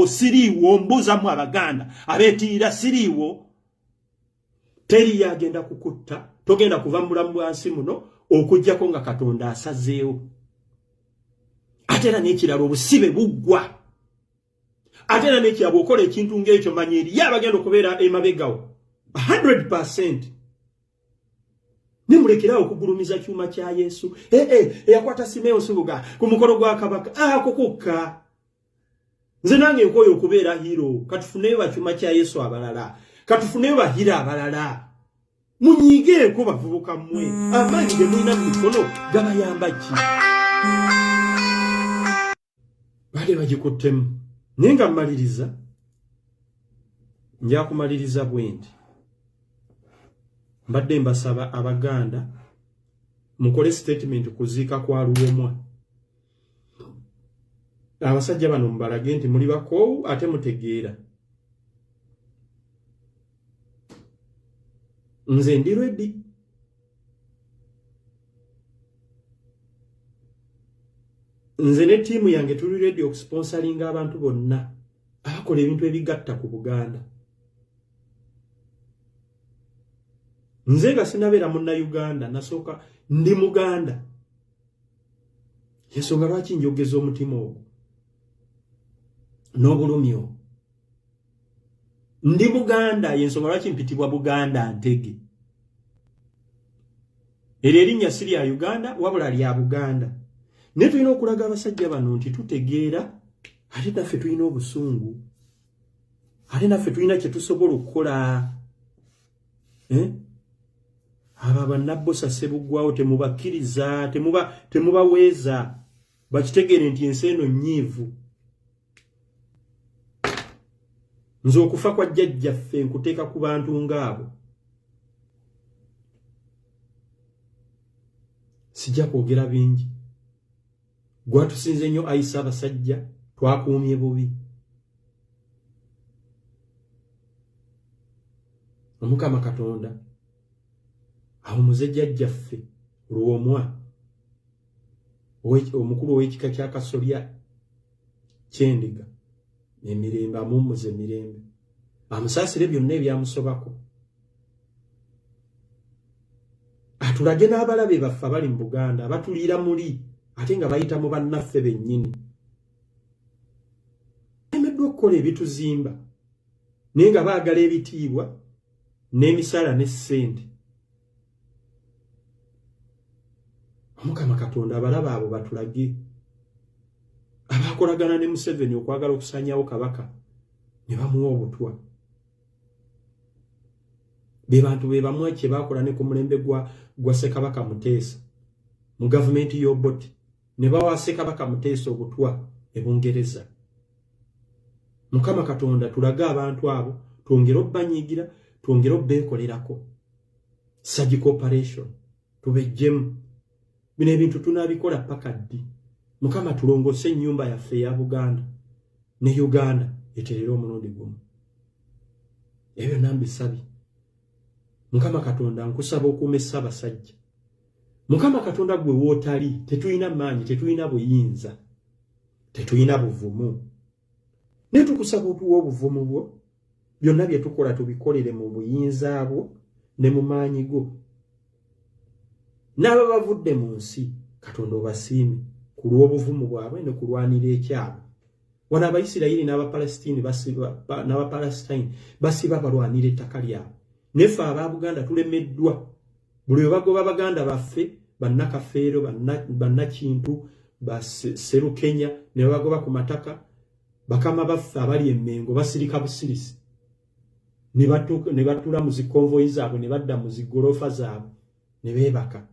siriwo mbuza mu Abaganda abetira siriwo teri yagenda kukutta togenda kuva mulamu bwansi muno okujjako nga Katonda asazeewo atera n'ekiralo obusibe buggwa atera n'ekirabo okola ekintu ng'ekyo manyeri yabagenda okubeera emabegawo 100%. Nimulekera okugulumiza kyuma kya Yesu yakwata Simeo Subuga ku mukolo gwa Kabaka kukuka nze nange nkoyo okubeera hero katufuneyo bakyuma kya Yesu abalala katufuneyo bahira abalala munyige ko bavubuka mmwe amanyi ge mulina mu mikono gabayamba ki bade bagikuttemu nenga mmaliriza nja kumaliriza bwendi mbadde mbasaba Abaganda mukole statement kuziika kwa Lwomwa abasajja bano mbalage nti muli bakoowu ate mutegeera nze ndi ready nze ne tiimu yange tuli ready okusponsoringa abantu bonna abakola ebintu ebigatta ku Buganda nze nga sinabeera munna Uganda nasooka ndi Muganda yensonga lwaki njogeza omutima ogwo n'obulumyo ndi Muganda yensonga lwaki mpitibwa Buganda Ntege eryo erinnya si lya Uganda wabula lya Buganda naye tulina okulaga abasajja bano nti tutegeera ate naffe tulina obusungu ate naffe tulina kye tusobola okukola aba bannabbosa Sebugwawo temubakkiriza temubaweeza bakitegeere nti ensi eno nnyiivu nze okufa kwa jjajjaffe nkuteeka ku bantu ng'abo sijja kwogera bingi gwatusinze nnyo ayisa abasajja twakuumye bubi Omukama Katonda awumuze jjajjaffe Lwomwa omukulu ow'ekika kya Kasolya Kyendiga emirembe amumuze emirembe amusaasire byonna ebyamusobako atulage n'abalabe baffe abali mu Buganda abatuliira muli ate nga bayita mu bannaffe bennyini emeddwa okukola ebituzimba naye nga baagala ebitiibwa n'emisaala ne ssente Omukama Katonda abalaba abo batulage abakolagana ne Museveni okwagala okusanyawo Kabaka ne bamuwa obutwa be bantu be bamwe kye bakola ne ku mulembe gwa Ssekabaka Muteesa mu gavumenti y'Obote ne bawa Ssekabaka Muteesa obutwa e Bungereza Mukama Katonda tulaga abantu abo twongere obbanyiigira twongere obbeekolerako surgical operation tubejjemu bino ebintu tunaabikola paka ddi Mukama tulongose ennyumba yaffe ya Buganda ne Uganda eterera omulundi gumu ebyo nambisabye Mukama Katonda nkusaba okuume Ssaabasajja Mukama Katonda gwe wootali tetulina maanyi tetulina buyinza tetulina buvumu ne tukusaba otuwa obuvumu bwo byonna bye tukola tubikolere mu buyinza bwo ne mu maanyi go. N'abo bavudde mu nsi Katonda obasiime ku lw'obuvumu bwabwe ne kulwanira ekyabwe. Wano Abayisirayiri n'Abapalesitini basiba balwanira ettaka lyabwe. Nefe Abaganda tulemeddwa. Buli we bagoba Abaganda baffe bannakafeero bannakintu Serukenya ne bagoba ku mataka bakama baffe abali emmengo basirika busirisi ne batula mu zikonvoyi zaabwe ne badda mu zigorofa zaabwe ne beebaka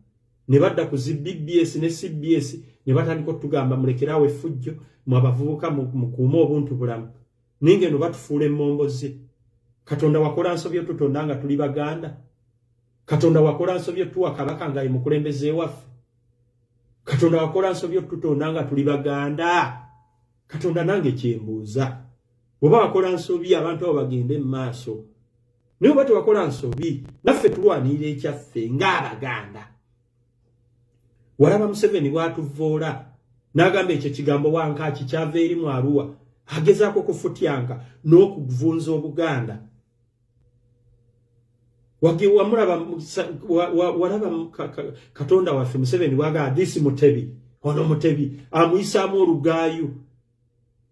ne badda ku zi BBS ne CBS ne batandika okutugamba mulekerawo effujjo mu abavubuka mu kuuma obuntu bulamu ninge no batufuula emmomboze. Katonda wakola nsobyo tutonda nga tuli Baganda. Katonda wakola nsobyo tuwa Kabaka nga ye mukulembeze waffe. Katonda wakola nsobyo tutonda nga tuli Baganda. Katonda nange kyembuuza. Oba wakola nsobi abantu abo bagende mu maaso. Naye oba tewakola nsobi naffe tulwanirira ekyaffe ng'Abaganda. Walaba Museveni bw'atuvoola n'agamba ekyo kigambo Wankaaki kyava eri mu Arua agezaako okufutyanka n'okuvunza Obuganda. Walaba Katonda waffe Museveni bw'agamba disi Mutebi ono Mutebi amuyisaamu olugaayu.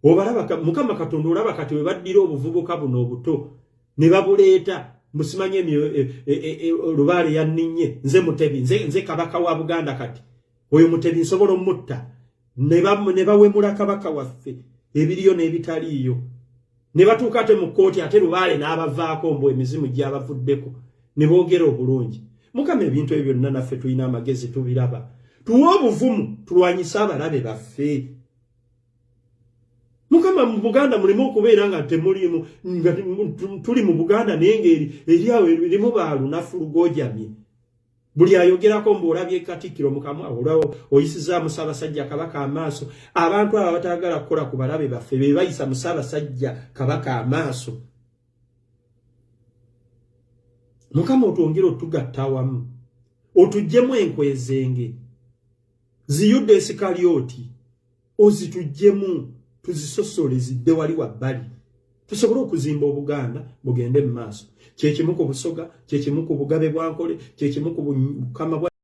Obalaba Mukama Katonda olaba kati we baddira obuvubuka buno obuto ne babuleeta musimanye Lubaale yanninye nze Mutebi nze Kabaka wa Buganda kati oyo Mutebi nsobola omutta ne bawemula Kabaka waffe ebiriyo n'ebitaliiyo ne batuuka ate mu kkooti ate Lubaale n'abavaako mbu emizimu gy'abavuddeko ne boogera obulungi. Mukama ebintu ebyo byonna naffe tulina amagezi tubiraba. Tuwe obuvumu tulwanyise abalabe baffe. Mukama mu Buganda mulimu okubeera nga temulimu nga tuli mu Buganda naye ngeri eriawo erimu baalunafu lugojamye. Buli ayogerako mbolabye Katikkiro Mukama olwawo oyisiza Musaabasajja Kabaka amaaso. Abantu abo batagala kukola ku balabe baffe be bayisa Musaabasajja Kabaka amaaso. Mukama otwongere otugatta awamu otuggyemu enkwezenge ziyudde Isikalioti ozituggyemu tuzisosole zidde wali wabbali tusobole okuzimba Obuganda bugende mu maaso. Kye kimu ku busoga, kye kimu ku bugabe bwankole, kye kimu ku bukama bwa